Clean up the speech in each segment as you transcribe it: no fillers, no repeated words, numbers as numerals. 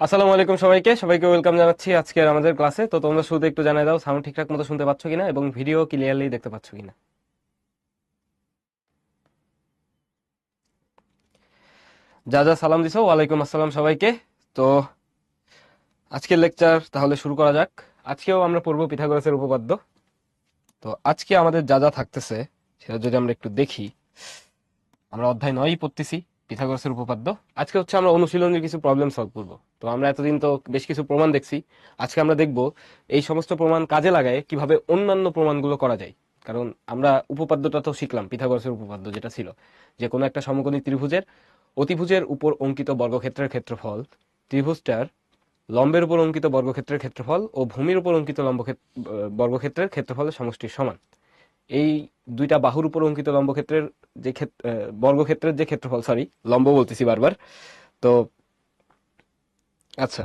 আসসালামু আলাইকুম সবাইকে সবাইকে ওয়েলকাম জানাচ্ছি আজকের আমাদের ক্লাসে। তো তোমরা শুরুতে একটু জানাই দাও সাউন্ড ঠিকঠাক মতো শুনতে পাচ্ছ কিনা এবং ভিডিও ক্লিয়ারলি দেখতে পাচ্ছ কিনা। যা যা সালাম দিছো ওয়ালাইকুম আসসালাম সবাইকে। তো আজকের লেকচার তাহলে শুরু করা যাক। আজকেও আমরা পড়বো পিথাগোরাসের উপপাদ্য। তো আজকে আমাদের যা যা থাকতেছে সেটা যদি আমরা একটু দেখি, আমরা অধ্যায় 9 পড়তেছি, পিথাগোরাসের উপপাদ্য। আজকে হচ্ছে আমরা অনুশীলনের কিছু প্রবলেম সলভ করব। তো আমরা এতদিন তো বেশ কিছু প্রমাণ দেখছি, আজকে আমরা দেখব এই সমস্ত প্রমাণ কাজে লাগায় কিভাবে অন্যান্য প্রমাণগুলো করা যায়। কারণ আমরা উপপাদ্যটা তো শিখলাম, পিথাগোরাসের উপপাদ্য যেটা ছিল যে কোনো একটা সমকোণী ত্রিভুজের অতিভুজের উপর অঙ্কিত বর্গক্ষেত্রের ক্ষেত্রফল ত্রিভুজটার লম্বের উপর অঙ্কিত বর্গক্ষেত্রের ক্ষেত্রফল ও ভূমির উপর অঙ্কিত বর্গক্ষেত্রের ক্ষেত্রফলের সমষ্টির সমান। এই দুইটা বাহুর উপর অঙ্কিত লম্বক্ষেত্রের যে বর্গক্ষেত্রের যে ক্ষেত্রফল, সরি লম্ব বলতেছি বারবার। তো আচ্ছা,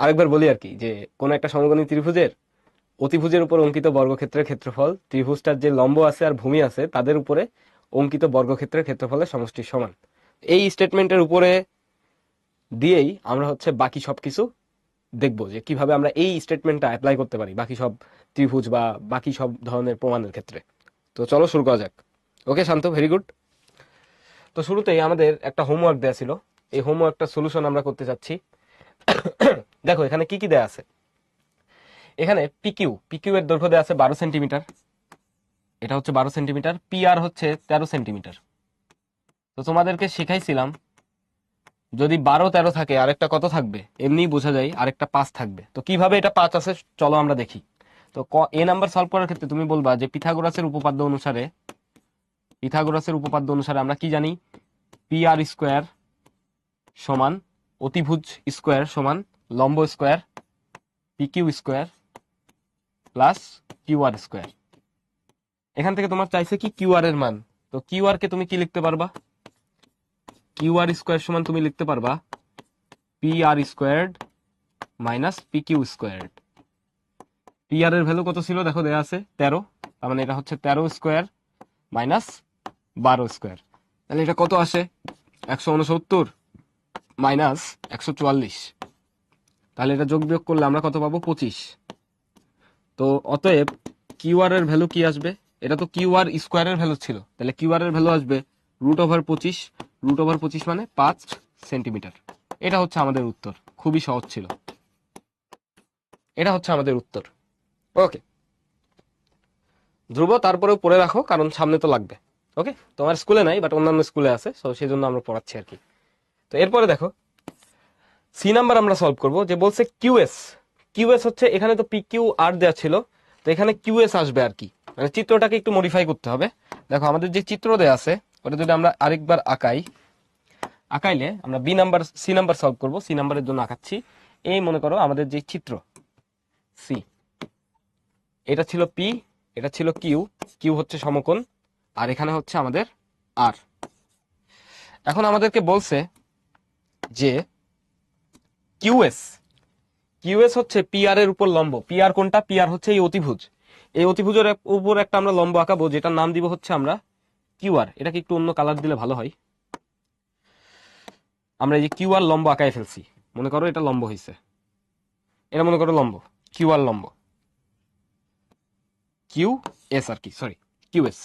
আরেকবার বলি আর কি, যে কোন একটা সমকোণী ত্রিভুজের অতিভুজের উপর অঙ্কিত বর্গক্ষেত্রের ক্ষেত্রফল ত্রিভুজটার যে লম্ব আছে আর ভূমি আছে তাদের উপরে অঙ্কিত বর্গক্ষেত্রের ক্ষেত্রফলের সমষ্টির সমান। এই স্টেটমেন্টের উপরে দিয়েই আমরা হচ্ছে বাকি সবকিছু দেখবো যে কিভাবে আমরা এই স্টেটমেন্টটা অ্যাপ্লাই করতে পারি বাকি সব ত্রিভুজ বা বাকি সব ধরনের প্রমাণের ক্ষেত্রে। তো চলো শুরু করা যাক। ওকে শান্ত, ভেরি গুড। তো শুরুতেই আমাদের একটা হোমওয়ার্ক দেয়া ছিল, এই হোমওয়ার্কটা সলিউশন আমরা করতে চাচ্ছি। দেখো এখানে কি কি দেয়া আছে। এখানে পিকিউ পিকিউ এর দৈর্ঘ্য দেয়া আছে 12 সেন্টিমিটার, এটা হচ্ছে 12 সেন্টিমিটার। পি আর হচ্ছে 13 সেন্টিমিটার। তো তোমাদেরকে শিখাইছিলাম যদি 12 13 থাকে আরেকটা কত থাকবে, এমনি বোঝা যায় আরেকটা 5 থাকবে। তো কিভাবে এটা 5 আছে চলো আমরা দেখি। তো এ নাম্বার সলভ করার ক্ষেত্রে তুমি বলবা যে পিথাগোরাসের উপপাদ্য অনুসারে আমরা কি জানি, পি আর স্কোয়ার সমান অতিভুজ স্কোয়ার সমান লম্ব square P Q square plus Q R square. এখান থেকে তোমার চাইছে কি কিউ আর এর মান। তো কিউ আর কে তুমি কি লিখতে পারবা, কিউ আর স্কোয়ার সমান তুমি লিখতে পারবা P R squared minus P Q squared. P R এর ভ্যালু কত ছিল দেখো, দেয়া আছে 13, তার মানে এটা হচ্ছে 13 স্কোয়ার মাইনাস 12 স্কোয়ার। তাহলে এটা কত আসে, 169 মাইনাস 144। তাহলে এটা যোগ বিয়োগ করলে আমরা কত পাবো, 25। তো অতএব কিউ আর এর ভ্যালু কি আসবে, এটা তো কিউ আর স্কোয়ারের ভ্যালু ছিল, তাহলে কিউ আর এর ভ্যালু আসবে √25। √25 মানে 5 সেন্টিমিটার। এটা হচ্ছে আমাদের উত্তর, খুবই সহজ ছিল। এটা হচ্ছে আমাদের উত্তর। ওকে ধ্রুব, তারপরেও পড়ে রাখো কারণ সামনে তো লাগবে। ওকে, তোমার স্কুলে নাই বাট অন্যান্য স্কুলে আছে, তো সেই জন্য আমরা পড়াচ্ছি আর কি। তো এরপরে দেখো সি নাম্বার আমরা সলভ করব, যে বলছে কিউএস। কিউএস হচ্ছে এখানে তো পি কিউ আর দেওয়া ছিল, তো এখানে কিউএস আসবে আর কি, মানে চিত্রটাকে একটু মডিফাই করতে হবে। দেখো আমাদের যে চিত্র দেওয়া আছে ওটা যদি আমরা আরেকবার আঁকাইলে আমরা সি নাম্বার সলভ করব। সি নাম্বারের জন্য আঁকাচ্ছি। এই মনে করো আমাদের যে চিত্র সি, এটা ছিল পি, এটা ছিল কিউ, কিউ হচ্ছে সমকোণ, আর এখানে হচ্ছে আমাদের আর। এখন আমাদেরকে বলছে যে কিউএস কিউএস হচ্ছে পিআর এর উপর লম্ব। পিআর কোনটা, পিআর হচ্ছে এই অতিভুজ। এই অতিভুজের উপর একটা আমরা লম্ব আঁকাবো যেটার নাম দিব হচ্ছে আমরা কিউআর। এটাকে একটু অন্য কালার দিলে ভালো হয়। আমরা এই যে কিউআর লম্ব আঁকায় ফেলছি, মনে করো এটা লম্ব হয়েছে, এটা মনে করো লম্ব, কিউআর লম্ব, কিউ এস আর কি, সরি কিউএস।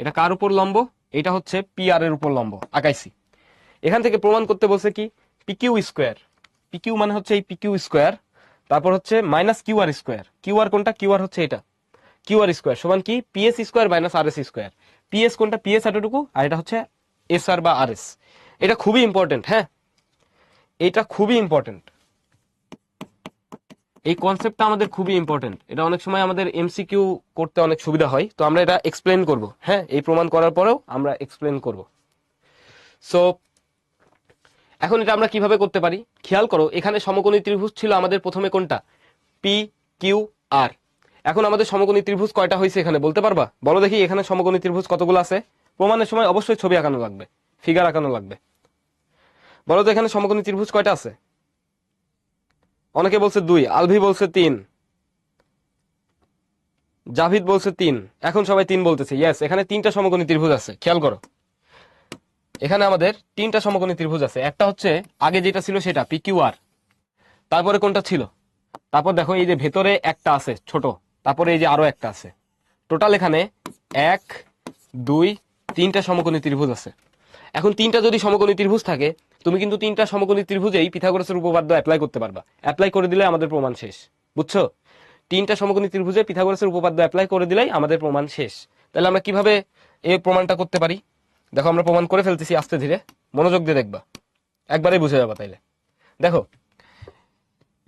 এটা কার উপর লম্ব, এটা হচ্ছে পিআর এর উপর লম্ব আঁকাইছি। এখান থেকে প্রমাণ করতে বলছে কি, পিকিউ স্কোয়ার। পিকিউ মানে হচ্ছে এই পিকিউ স্কোয়ার, তারপর হচ্ছে মাইনাস কিউআর স্কোয়ার। কিউআর কোনটা, কিউআর হচ্ছে এটা, কিউআর স্কোয়ার সমান কি PS square minus R S square. PS কোনটা, পিএস এতটুকু, আর এটা হচ্ছে এস আর বা আর এস। এটা খুবই ইম্পর্টেন্ট, হ্যাঁ এটা খুবই ইম্পর্টেন্ট, এই কনসেপ্টটা আমাদের খুবই ইম্পর্টেন্ট। এটা অনেক সময় আমাদের এমসিকিউ করতে অনেক সুবিধা হয়, তো আমরা এটা এক্সপ্লেন করব। হ্যাঁ, এই প্রমাণ করার পরেও আমরা এক্সপ্লেন করব। সো এখন এটা আমরা কিভাবে করতে পারি, খেয়াল করো এখানে সমকোণী ত্রিভুজ ছিল আমাদের প্রথমে কোনটা, পি কিউ আর। এখন আমাদের সমকোণী ত্রিভুজ কয়টা হয়েছে এখানে বলতে পারবা, বলো দেখি এখানে সমকোণী ত্রিভুজ কতগুলো আছে। প্রমাণের সময় অবশ্যই ছবি আঁকানো লাগবে, ফিগার আঁকানো লাগবে। বলো তো এখানে সমকোণী ত্রিভুজ কয়টা আছে। অনেকে বলছে 2, আলভি বলছে 3, জাভিদ বলছে 3, এখন সবাই 3 বলতেছে। ইয়েস, এখানে 3টা সমকোণী ত্রিভুজ আছে। খেয়াল করো এখানে আমাদের 3টা সমকোণী ত্রিভুজ আছে। একটা হচ্ছে আগে যেটা ছিল সেটা পি কিউ আর, তারপরে কোনটা ছিল? তারপর দেখো এই যে ভেতরে একটা আছে ছোট, তারপরে এই যে আরো একটা আছে, টোটাল এখানে 1 2 3টা সমকোণী ত্রিভুজ আছে। এখন 3টা যদি সমকোণী ত্রিভুজ থাকে, তুমি কিন্তু 3টা সমকোণী ত্রিভুজেই পিথাগোরাসের উপপাদ্য অ্যাপ্লাই করতে পারবা। অ্যাপ্লাই করে দিলে আমাদের প্রমাণ শেষ, বুঝছো? 3টা সমকোণী ত্রিভুজে পিথাগোরাসের উপপাদ্য অ্যাপ্লাই করে দিলেই আমাদের প্রমাণ শেষ। তাহলে আমরা কিভাবে এই প্রমাণটা করতে পারি? দেখো আমরা প্রমাণ করে ফেলতেছি আস্তে ধীরে, মনোযোগ দিয়ে দেখবা, একবারেই বুঝে যাবা। তাইলে দেখো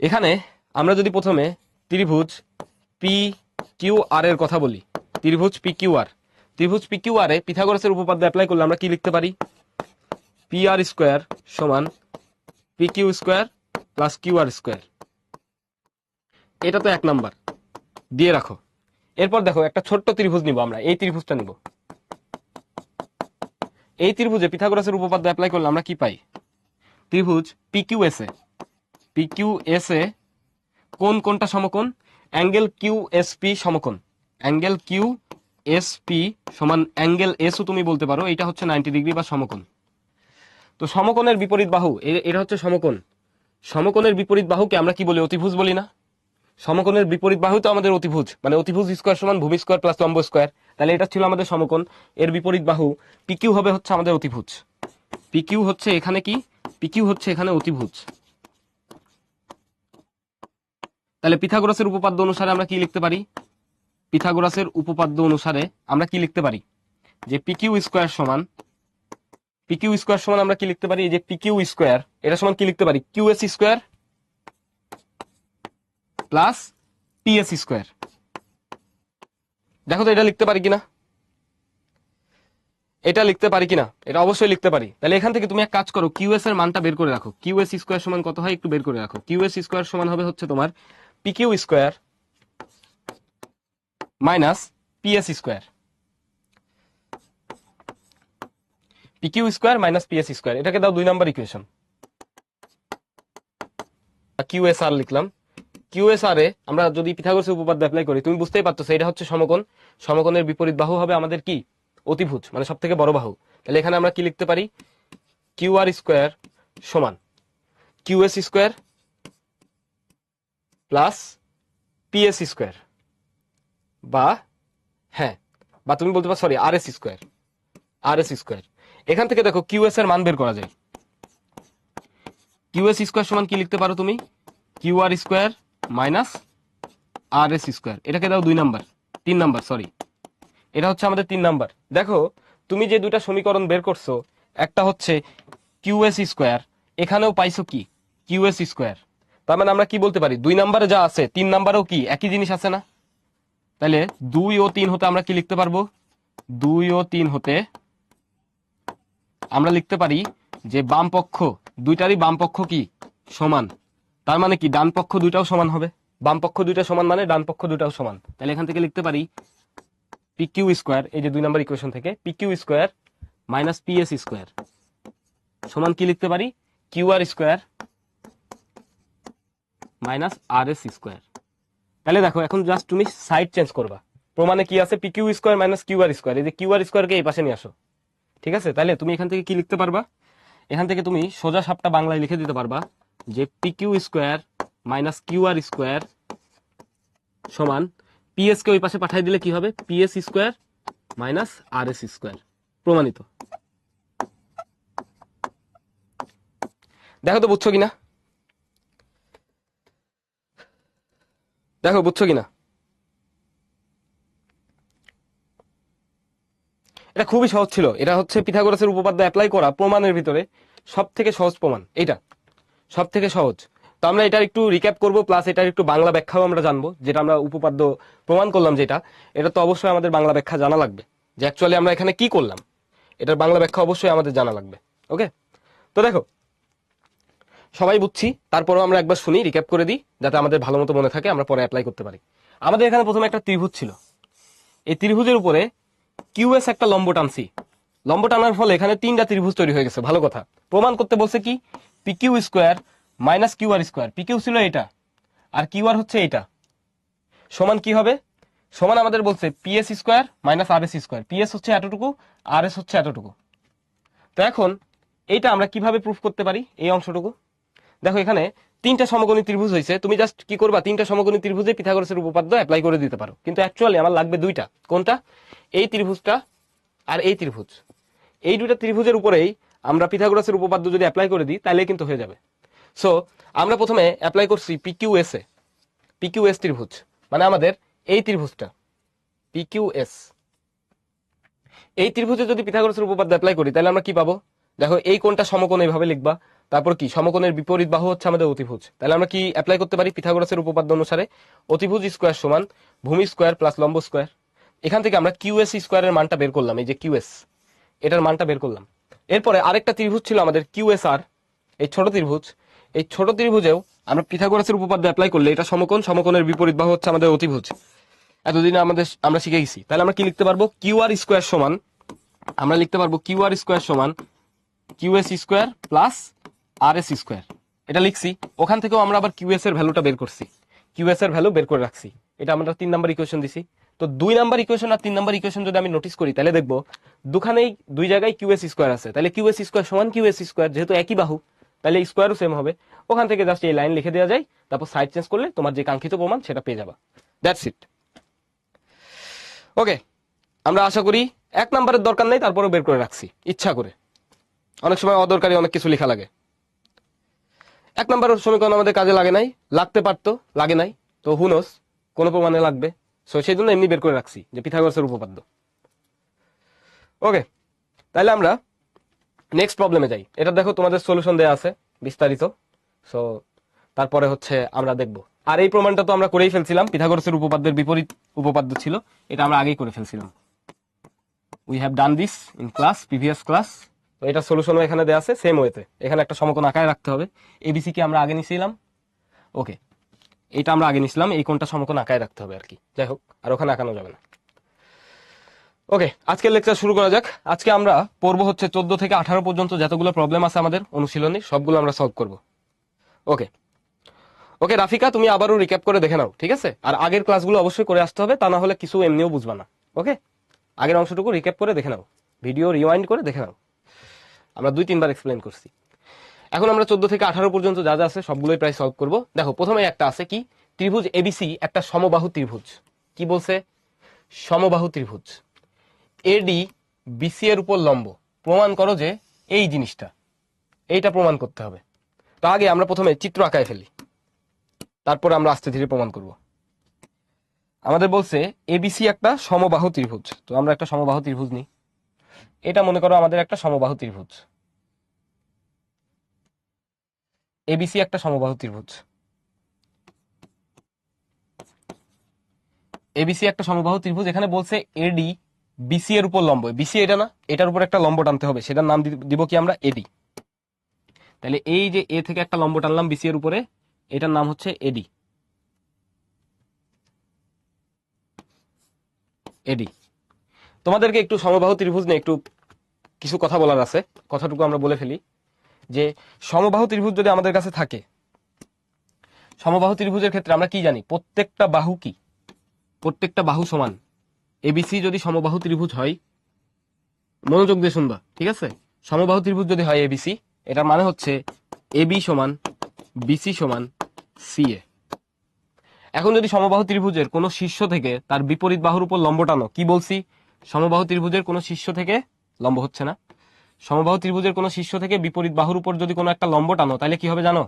এখানে আমরা যদি প্রথমে ত্রিভুজ পি কিউ আর এর কথা বলি, ত্রিভুজ পি কিউ আর, ত্রিভুজ পি কিউ আর এ পিথাগোরাসের উপপাদ্য অ্যাপ্লাই করলে আমরা কি লিখতে পারি? পি আর স্কোয়ার সমান P Q square plus Q R square. এটা তো 1 নাম্বার দিয়ে রাখো। এরপর দেখো একটা ছোট্ট ত্রিভুজ নিব আমরা, এই ত্রিভুজটা নিব। এই ত্রিভুজে পিথাগোরাসের উপপাদ্য অ্যাপ্লাই করলে আমরা কি পাই? ত্রিভুজ P Q S A, P Q S A কোনটা সমকোণ? অ্যাঙ্গেল কিউ এস পি সমকোণ। অ্যাঙ্গেল কিউ এস পি সমান অ্যাঙ্গেল এসও তুমি বলতে পারো, এটা হচ্ছে 90 ডিগ্রি বা সমকোণ। তো সমকোণের বিপরীত বাহু এটা হচ্ছে সমকোণ। সমকোণের বিপরীত বাহুকে আমরা কি বলি? অতিভুজ বলি না? সমকোণের বিপরীত বাহু তো আমাদের অতিভুজ, মানে অতিভুজ স্কোয়ার সমান ভূমি স্কোয়ার প্লাস লম্ব স্কোয়ার। তাহলে এটা ছিল আমাদের সমকোণ, এর বিপরীত বাহু পিকিউ হবে হচ্ছে আমাদের অতিভুজ। পিকিউ হচ্ছে এখানে কি? পিকিউ হচ্ছে এখানে অতিভুজ। তাহলে পিথাগোরাসের উপপাদ্য অনুসারে আমরা কি লিখতে পারি? পিথাগোরাসের উপপাদ্য অনুসারে আমরা কি লিখতে পারি? যে পিকিউ স্কোয়ার সমান, পিকিউ স্কোয়ার সমান আমরা কি লিখতে পারি? এই যে পিকিউ স্কোয়ার এটা সমান কি লিখতে পারি? QS square plus PS square. দেখো তো এটা লিখতে পারি কিনা, এটা লিখতে পারি কিনা? এটা অবশ্যই লিখতে পারি। তাহলে এখান থেকে তুমি এক কাজ করো, কিউএস এর মানটা বের করে রাখো। কিউএস স্কোয়ার সমান কত হয় একটু বের করে রাখো। কিউএস স্কোয়ার সমান হবে হচ্ছে তোমার PQ square minus PS square, PQ square minus PS square. এটাকে দাও 2 নাম্বার ইকুয়েশন। কিউএসআর লিখলাম। কিউএসআর এ আমরা যদি পিথাগোরাসের উপপাদ্য অ্যাপ্লাই করি, তুমি বুঝতেই পারতেছো এটা হচ্ছে সমকোণ। সমকোণের বিপরীত বাহু হবে আমাদের কি? অতিভুজ, মানে সব থেকে বড় বাহু। তাহলে এখানে আমরা কি লিখতে পারি? কিউ আর স্কোয়ার সমান QS square plus PS square, বা হ্যাঁ, বা তুমি বলতে পারো সরি আর এস স্কোয়ার, আর এস স্কোয়ার। এখান থেকে দেখো কিউএস এর মান বের করা যায়। কিউএস স্কোয়ার সমান কি লিখতে পারো তুমি? Q R square minus R S square. এটাকে দাও 2 নাম্বার, 3 নাম্বার সরি, এটা হচ্ছে আমাদের 3 নাম্বার। দেখো তুমি যে দুইটা সমীকরণ বের করছো, একটা হচ্ছে কিউএস স্কোয়ার, এখানেও পাইছো কি? QS square. তার মানে আমরা কি বলতে পারি? 2 নাম্বারে যা আছে 3 নাম্বারেও কি একই জিনিস আছে না? তাহলে 2 ও 3 হতে আমরা কি লিখতে পারবো? 2 ও 3 হতে আমরা লিখতে পারি যে বাম পক্ষ দুইটারই বাম পক্ষ কি? সমান। তার মানে কি ডান পক্ষ দুইটাও সমান হবে। বাম পক্ষ দুইটা সমান মানে ডান পক্ষ দুইটাও সমান। তাহলে এখান থেকে লিখতে পারি পি কিউ স্কোয়ার, এই যে 2 নাম্বার ইকুয়েশন থেকে P Q square minus PS square সমান কি লিখতে পারি? Q R square minus R S square. তাহলে দেখো এখন জাস্ট তুমি সাইড চেঞ্জ করবা। প্রমাণে কি আছে? P Q square minus Q R square. এই যে কিউ আর স্কোয়ারকে এই পাশে নিয়ে আসো, ঠিক আছে? তাহলে তুমি এখান থেকে কি লিখতে পারবা? এখান থেকে তুমি সোজা সাপটা বাংলায় লিখে দিতে পারবা যে P Q square minus Q R square সমান পিএস কে ওই পাশে পাঠিয়ে দিলে কি হবে? PS square minus R S square. প্রমাণিত। দেখো তো বুঝছো কিনা, দেখো বুঝছো কিনা? এটা খুবই সহজ ছিল। এটা হচ্ছে পিথাগোরাসের উপপাদ্য অ্যাপ্লাই করা প্রমাণের ভিতরে সব থেকে সহজ প্রমাণ, এটা সব থেকে সহজ। তো আমরা এটার একটু রিক্যাপ করব, প্লাস এটার একটু বাংলা ব্যাখ্যাও আমরা জানবো। যেটা আমরা উপপাদ্য প্রমাণ করলাম যেটা, এটা তো অবশ্যই আমাদের বাংলা ব্যাখ্যা জানা লাগবে যে অ্যাকচুয়ালি আমরা এখানে কি করলাম। এটার বাংলা ব্যাখ্যা অবশ্যই আমাদের জানা লাগবে। ওকে, তো দেখো সবাই বুঝছি, তারপরেও আমরা একবার শুনি, রিক্যাপ করে দিই যাতে আমাদের ভালো মতো মনে থাকে, আমরা পরে অ্যাপ্লাই করতে পারি। আমাদের এখানে প্রথমে একটা ত্রিভুজ ছিল। এই ত্রিভুজের উপরে কিউএস একটা লম্ব টানছি। লম্ব টানার ফলে এখানে 3টা ত্রিভুজ তৈরি হয়ে গেছে। ভালো কথা। প্রমাণ করতে বলছে কি? P Q square minus Q R square. P Q ছিল এটা, আর কিউ আর হচ্ছে এটা, সমান কি হবে? সমান আমাদের বলছে PS square minus R S square. PS হচ্ছে এতটুকু, আর এস হচ্ছে এতটুকু। তো এখন এইটা আমরা কিভাবে প্রুফ করতে পারি? এই অংশটুকু দেখো, এখানে তিনটা সমকোণী ত্রিভুজ হয়েছে, তুমি জাস্ট কি করবা, তিনটা সমকোণী ত্রিভুজে পিথাগোরাসের উপপাদ্য অ্যাপ্লাই করে দিতে পারো। কিন্তু অ্যাকচুয়ালি আমার লাগবে দুইটা। কোনটা? এই ত্রিভুজটা আর এই ত্রিভুজ। এই দুইটা ত্রিভুজের উপরেই আমরা পিথাগোরাসের উপপাদ্য যদি অ্যাপ্লাই করে দিই তাহলে কিন্তু হয়ে যাবে। সো আমরা প্রথমে অ্যাপ্লাই করছি পিকিউএস এ, পিকিউএস ত্রিভুজ মানে আমাদের এই ত্রিভুজটা পিকিউএস। এই ত্রিভুজে যদি পিথাগোরাসের উপপাদ্য অ্যাপ্লাই করি তাহলে আমরা কি পাবো? দেখো এই কোণটা সমকোণ এইভাবে লিখবা, তারপর কি সমকোণের বিপরীত বাহু হচ্ছে আমাদের অতিভুজ। তাহলে আমরা কি অ্যাপ্লাই করতে পারি পিথাগোরাসের উপপাদ্য অনুসারে? অতিভুজ স্কোয়ার সমান ভূমি স্কোয়ার প্লাস লম্ব স্কোয়ার। এখান থেকে আমরা কিউএস স্কোয়ারের মানটা বের করলাম, এই যে কিউএস এটার মানটা বের করলাম। এরপরে আরেকটা ত্রিভুজ ছিল আমাদের কিউএসআর, এই ছোট ত্রিভুজ। এই ছোট ত্রিভুজেও আমরা পিথাগোরাসের উপপাদ্য অ্যাপ্লাই করলে এটা সমকোণ, সমকোণের বিপরীত বাহু হচ্ছে আমাদের অতিভুজ। এতদিন আমরা শিখে গেছি। তাহলে আমরা কি লিখতে পারবো? কিউআর স্কোয়ার সমান, আমরা লিখতে পারবো কিউআর স্কোয়ার সমান কিউএস স্কোয়ার প্লাস আর এস স্কোয়ার। এটা লিখছি। ওখান থেকেও আমরা আবার কিউএস এর ভ্যালুটা বের করছি, কিউএস এর ভ্যালু বের করে রাখছি। এটা আমরা 3 নাম্বার ইকুয়েশন দিছি। তো 2 নাম্বার ইকুয়েশন আর 3 নাম্বার ইকুয়েশন যদি আমি নোটিস করি তাহলে দেখবো দুখানেই দুই জায়গায় কিউএস স্কোয়ার আছে। তাহলে কিউএস স্কোয়ার সমান কিউএস স্কোয়ার, যেহেতু একই বাহু তাহলে স্কোয়ারও সেম হবে। ওখান থেকে জাস্ট এই লাইন লিখে দেওয়া যায়, তারপর সাইড চেঞ্জ করলে তোমার যে কাঙ্ক্ষিত প্রমাণ সেটা পেয়ে যাবা। That's it. ওকে, আমরা আশা করি 1 নাম্বারের দরকার নেই, তারপরেও বের করে রাখছি ইচ্ছা করে। অনেক সময় অদরকারি অনেক কিছু লেখা লাগে। 1 নাম্বারের সমীকরণ আমাদের কাজে লাগে নাই, লাগতে পারতো, লাগে নাই। তো হুনোস কোন প্রমাণে লাগবে, সো সেই জন্য এমনি বের করে রাখছি যে পিথাগোরাসের উপপাদ্য। ওকে, তাহলে আমরা নেক্সট প্রবলেমে যাই। এটা দেখো তোমাদের সলিউশন দেয়া আছে বিস্তারিত। সো তারপরে হচ্ছে আমরা দেখব। আর এই প্রমাণটা তো আমরা করেই ফেলছিলাম, পিথাগোরাসের উপপাদ্যের বিপরীত উপপাদ্য ছিল, এটা আমরা আগেই করে ফেলছিলাম। We have done this in class, previous class. তো এটা সলিউশনও এখানে দেয়া আছে সেম ওয়েতে। এখানে একটা সমকোণ আকারে রাখতে হবে। এবিসি কে আমরা আগে নিছিলাম, ওকে এটা আমরা আগে নিছিলাম, এই কোণটা সমকোণ আকারে রাখতে হবে আর কি। যাই হোক, আর ওখানে আঁকানো যাবে না। ওকে, আজকের লেকচার শুরু করা যাক। আজকে আমরা পড়বো হচ্ছে 14 থেকে 18 পর্যন্ত যতগুলো প্রবলেম আছে আমাদের অনুশীলনী, সবগুলো আমরা সলভ করব। ওকে ওকে রাফিকা, তুমি আবারও রিক্যাপ করে দেখে নাও, ঠিক আছে? আর আগের ক্লাসগুলো অবশ্যই করে আসতে হবে, তা না হলে কিছু এমনিও বুঝবা না। ওকে, আগের অংশটুকু রিক্যাপ করে দেখে নাও, ভিডিও রিওয়াইন্ড করে দেখে নাও। আমরা 2-3 বার এক্সপ্লেন করছি। এখন আমরা 14 থেকে 18 পর্যন্ত যা যা আছে সবগুলোই প্রায় সলভ করব। দেখো প্রথমে একটা আছে কি, ত্রিভুজ এবিসি একটা সমবাহু ত্রিভুজ। কি বলছে? সমবাহু ত্রিভুজ। এডি বিসি এর উপর লম্ব। প্রমাণ করো যে এই জিনিসটা, এইটা প্রমাণ করতে হবে। তো আগে আমরা প্রথমে চিত্র আঁকায় ফেলি, তারপর আমরা আস্তে ধীরে প্রমাণ করব। আমাদের বলছে এবিসি একটা সমবাহু ত্রিভুজ। তো আমরা একটা সমবাহু ত্রিভুজ নিই। এটা মনে করো আমাদের একটা সমবাহু ত্রিভুজ। এবিসি একটা সমবাহু ত্রিভুজ। এবিসি একটা সমবাহু ত্রিভুজ। এখানে বলছে এডি বিসি এর উপর লম্ব। বিসি এটা না, এটার উপর একটা লম্ব টানতে হবে, সেটার নাম দিব কি আমরা? এডি। তাহলে এই যে এ থেকে একটা লম্ব টানলাম বিসি এর উপরে, এটার নাম হচ্ছে এডি। এডি। তোমাদেরকে একটু সমবাহু ত্রিভুজ নিয়ে একটু কিছু কথা বলার আছে, কথাটুকু আমরা বলে ফেলি। যে সমবাহু ত্রিভুজ যদি আমাদের কাছে থাকে, সমবাহু ত্রিভুজের ক্ষেত্রে আমরা কি জানি? প্রত্যেকটা বাহু কি? প্রত্যেকটা বাহু সমান। এবিসি যদি সমবাহু ত্রিভুজ হয়, মনোযোগ দিয়ে শুনবা, ঠিক আছে? সমবাহু ত্রিভুজ যদি হয় এবিসি, এটার মানে হচ্ছে এবি সমান বিসি সমান সিএ। এখন যদি সমবাহু ত্রিভুজের কোন শীর্ষ থেকে তার বিপরীত বাহুর উপর লম্ব টানো, কি বলছি? সমবাহু ত্রিভুজের কোন শীর্ষ থেকে, লম্ব হচ্ছে না, সমবাহু ত্রিভুজের কোন শীর্ষ থেকে বিপরীত বাহুর উপর যদি কোনো একটা লম্ব টানো তাহলে কি হবে জানো?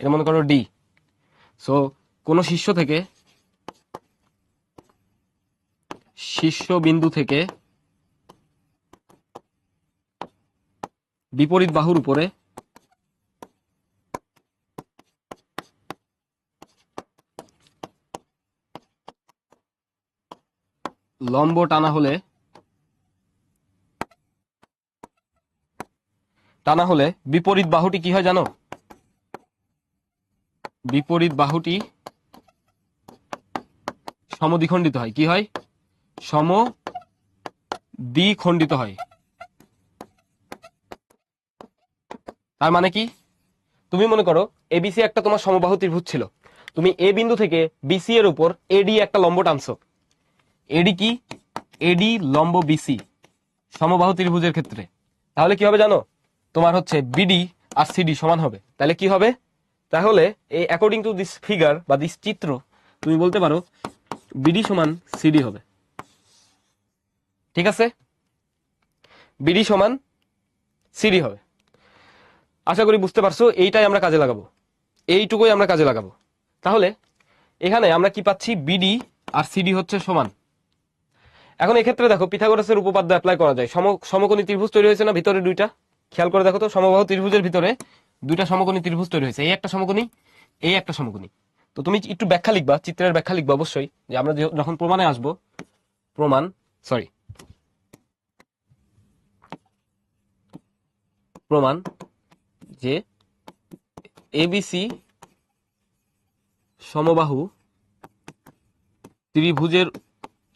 এটা মনে করো ডি। সো কোন শীর্ষ থেকে, শীর্ষ বিন্দু থেকে বিপরীত বাহুর উপরে লম্ব টানা হলে বিপরীত বাহুটি কি হয় জানো? বিপরীত বাহুটি সমদ্বিখণ্ডিত হয়। কি হয়? সমদ্বিখণ্ডিত হয়। তার মানে কি? তুমি মনে করো এবিসি একটা তোমার সমবাহু ত্রিভুজ ছিল, তুমি এ বিন্দু থেকে বিসি এর উপর এডি একটা লম্ব টানছো। এডি কি? এডি লম্ব বিসি সমবাহু ত্রিভুজের ক্ষেত্রে। তাহলে কি হবে জানো? তোমার হচ্ছে বিডি আর সিডি সমান হবে। তাহলে কি হবে? তাহলে এই অ্যাকর্ডিং টু দিস ফিগার বা দিস চিত্র তুমি বলতে পারো বিডি সমান সিডি হবে। ঠিক আছে, বিডি সমান সিডি হবে। আশা করি বুঝতে পারছো, এইটাই আমরা কাজে লাগাবো, এইটুকুই আমরা কাজে লাগাবো। তাহলে এখানে আমরা কি পাচ্ছি, বিডি আর সিডি হচ্ছে সমান। এখন এক্ষেত্রে দেখো পিথাগোরাসের উপপাদ্য অ্যাপ্লাই করা যায়। সমকোণী ত্রিভুজ তৈরি হয়েছে না ভিতরে দুইটা, খেয়াল করে দেখো তো, সমবাহু ত্রিভুজের ভিতরে দুইটা সমকোণী ত্রিভুজ তৈরি হয়েছে, এই একটা সমকোণী, এই একটা সমকোণী। তো তুমি একটু ব্যাখ্যা লিখবা, চিত্রের ব্যাখ্যা লিখবা অবশ্যই, যে আমরা যখন প্রমাণে আসবো, প্রমাণ যে এবিসি সমবাহু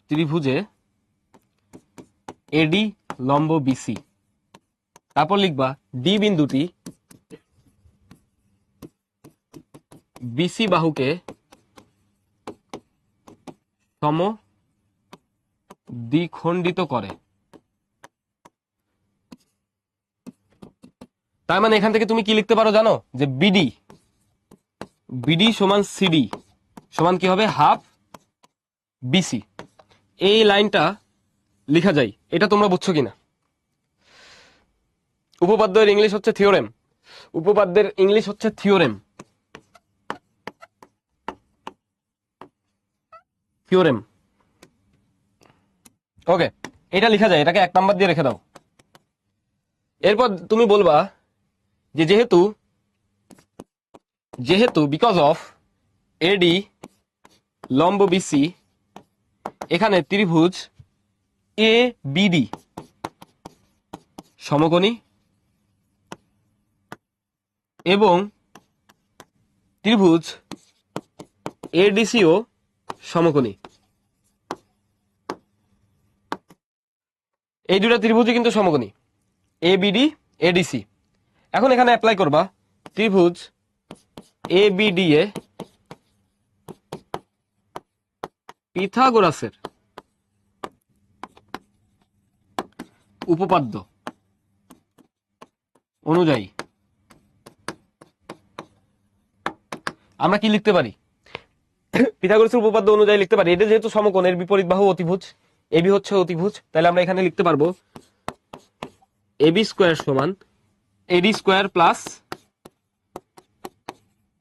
ত্রিভুজে এডি লম্ব বিসি, তারপর লিখবা ডি বিন্দুটি বিসি বাহুকে দ্বিখণ্ডিত করে। তার মানে এখান থেকে তুমি কি লিখতে পারো জানো, যে বিডি সমান সিডি সমান কি হবে, হাফ বিসি। এই লাইনটা লেখা যায়, এটা তোমরা বুঝছো কিনা? উপপাদ্যের ইংলিশ হচ্ছে থিওরেম, উপপাদ্যের ইংলিশ হচ্ছে থিওরেম। ওকে, এটা লেখা যায়, এটাকে 1 নাম্বার দিয়ে রেখে দাও। এরপর তুমি বলবা যে যেহেতু বিকজ অফ এডি লম্ব বিসি, এখানে ত্রিভুজ এ বিডি সমকোণী এবং ত্রিভুজ এডিসিও সমকোণী, এই দুটা ত্রিভুজই কিন্তু সমকোণী, এ বিডি এডিসি। এখন এখানে অ্যাপ্লাই করবা ত্রিভুজ এ বিডি এ পিথাগোরাসের উপপাদ্য অনুযায়ী আমরা কি লিখতে পারি, পিথাগোরাসের উপপাদ্য অনুযায়ী লিখতে পারি, এটা যেহেতু সমকোণ, এর বিপরীত বাহু অতিভুজ, এবি হচ্ছে অতিভুজ, তাহলে আমরা এখানে লিখতে পারবো এবি স্কোয়ার সমান AD square plus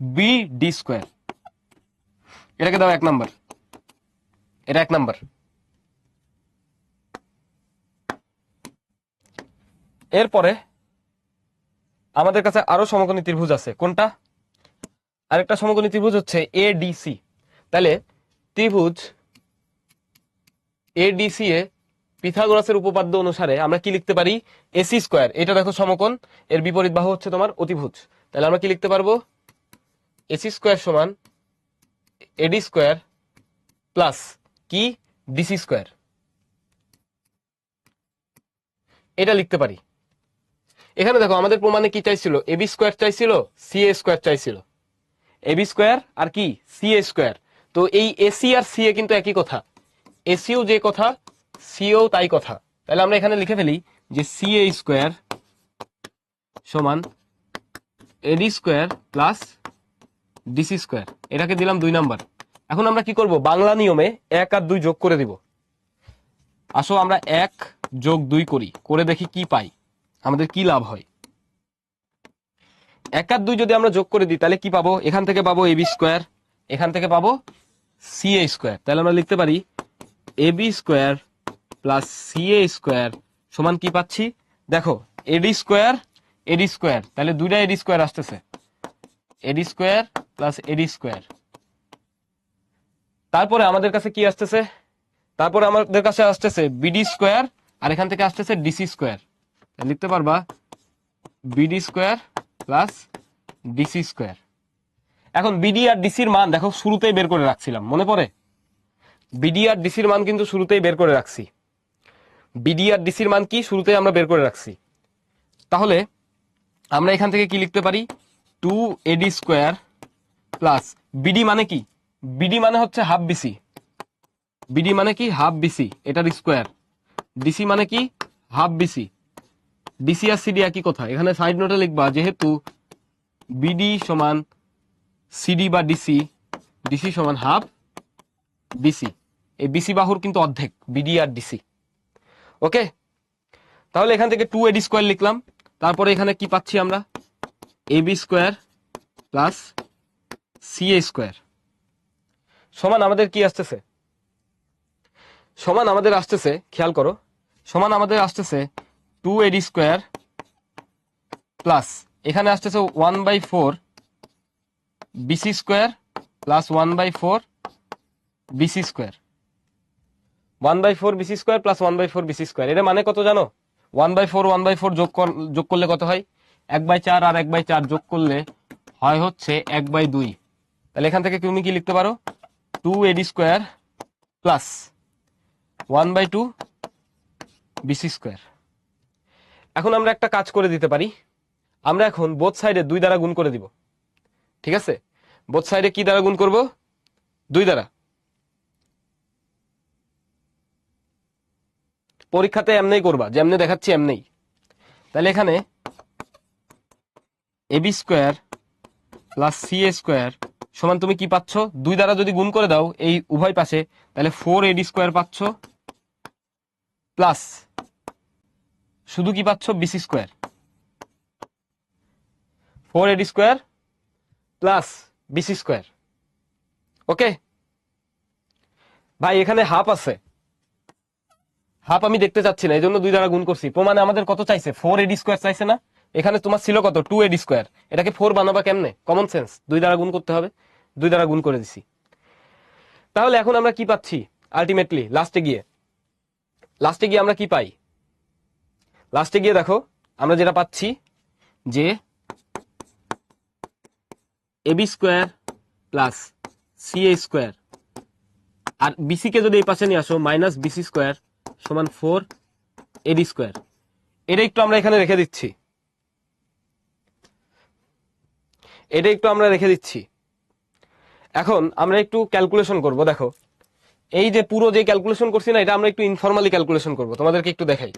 BD square. এটাকে দাও 1 নাম্বার, এটা 1 নাম্বার। এরপরে আমাদের কাছে আরো সমকোণী ত্রিভুজ আছে, কোনটা, আরেকটা সমকোণী ত্রিভুজ হচ্ছে এডিসি। তাহলে ত্রিভুজ এডিসি এ পিথাগোরাসের উপপাদ্য অনুসারে আমরা কি লিখতে পারি, এসি স্কোয়ার, এটা দেখো সমকোণ, এর বিপরীত বাহু হচ্ছে তোমার অতিভুজ, তাহলে আমরা কি লিখতে পারবো, এসি স্কোয়ার সমান এডি স্কোয়ার প্লাস কি ডিসি স্কোয়ার, এটা লিখতে পারি। এখানে দেখো আমাদের প্রমাণে কি চাইছিল, এবি স্কোয়ার চাইছিল, সিএ স্কোয়ার চাইছিল, এবি স্কোয়ার আর কি সিএ স্কোয়ার। তো এই এসি আর সিএ কিন্তু একই কথা, এসিও যে কথা সিও তাই কথা, তাহলে আমরা এখানে লিখে ফেলি যে সিএ স্কোয়ার সমান AD square plus DC square, এটাকে দিলাম 2 নাম্বার। এখন আমরা কি করব, বাংলা নিয়মে 1 আর 2 যোগ করে দিব। আসো আমরা 1 যোগ 2 করি, করে দেখি কি পাই, আমাদের কি লাভ হয়। 1 আর 2 যদি আমরা যোগ করে দিই তাহলে কি পাবো, এখান থেকে পাবো এবি স্কোয়ার, এখান থেকে পাবো সিএ স্কোয়ার, তাহলে আমরা লিখতে পারি AB square plus CA square সমান কি পাচ্ছি, দেখো এডি স্কোয়ার, তাহলে দুইটা এডি স্কোয়ার আসতেছে, এডি স্কোয়ার প্লাস এডি স্কোয়ার। তারপরে আমাদের কাছে কি আসতেছে, তারপরে আমাদের কাছে আসতেছে বিডি স্কোয়ার, আর এখান থেকে আসতেছে ডিসি স্কোয়ার, লিখতে পারবা BD square plus DC square. এখন বিডি আর ডিসির মান দেখো শুরুতেই বের করে রাখছিলাম, মনে পড়ে, বিডি আর ডিসির মান কিন্তু শুরুতেই বের করে রাখছি, বিডি আর ডিসির মান কি শুরুতেই আমরা বের করে রাখছি। তাহলে আমরা এখান থেকে কি লিখতে পারি, 2 এডি স্কোয়ার প্লাস বিডি মানে কি, বিডি মানে হচ্ছে হাফ বিসি, বিডি মানে কি হাফ বিসি, এটার স্কোয়ার, ডিসি মানে কি হাফ বিসি, ডিসি আর সিডি একই কথা। এখানে সাইড নোটে লিখবা যেহেতু বিডি সমান সিডি বা ডিসি, ডিসি সমান হাফ বিসি। এই বিসি বাহুর কিন্তু অর্ধেক, বিডি আর ডিসি। ওকে, তাহলে এখান থেকে 2AD স্কোয়ার লিখলাম। তারপরে এখানে কি পাচ্ছি আমরা, AB square plus CA square সমান আমাদের কি আসতেছে, সমান আমাদের আসতেছে, খেয়াল করো, সমান আমাদের আসতেছে 2AD স্কোয়ার প্লাস এখানে আসতেছে 1/4 BC square plus 1/4 BC square, 1/4 BC square plus 1/4 BC square. এটা মানে কত জানো, 1/4 যোগ করলে কত হয়, 1/4 আর 1/4 যোগ করলে হয় হচ্ছে 1/2। তাহলে এখান থেকে তুমি কি লিখতে পারো, 2AD square plus 1/2 BC square. এখন আমরা একটা কাজ করে দিতে পারি, আমরা এখন বোথ সাইডে 2 দ্বারা গুণ করে দিব। ঠিক আছে, বোথ সাইডে কি দ্বারা গুণ করব, 2 দ্বারা। পরীক্ষাতে এমনিই করবা, যেমনি দেখাচ্ছি এমনিই। তাহলে এখানে AB square plus CA square সমান তুমি কি পাচ্ছ, 2 দ্বারা যদি গুণ করে দাও এই উভয় পাশে, তাহলে 4AD স্কোয়ার পাচ্ছ প্লাস শুধু কি পাচ্ছ, BC square, 4AD square plus BC square. Okay ভাই, এখানে হাফ আছে, হাফ আমি দেখতে চাচ্ছি না, এই জন্য 2 দ্বারা গুণ করছি। প্রমাণে আমাদের কত চাইছে, 4AD স্কোয়ার চাইছে না, এখানে তোমার ছিল কত, 2AD স্কোয়ার। এটাকে 4 বানাবা কেমনে, কমন সেন্স, 2 দ্বারা গুণ করতে হবে, 2 দ্বারা গুণ করে দিছি। তাহলে এখন আমরা কি পাচ্ছি আলটিমেটলি, লাস্টে গিয়ে আমরা কি পাই, লাস্টে গিয়ে দেখো আমরা যেটা পাচ্ছি যে AB square plus CA square, আর বিসি কে যদি এই পাশে নিয়ে আসো মাইনাস বিসি স্কোয়ার সমান 4AD স্কোয়ার। এটা একটু আমরা এখানে রেখে দিচ্ছি, এখন আমরা একটু ক্যালকুলেশন করব। দেখো এই যে পুরো যে ক্যালকুলেশন করছি না, এটা আমরা একটু ইনফর্মালি ক্যালকুলেশন করব, তোমাদেরকে একটু দেখাই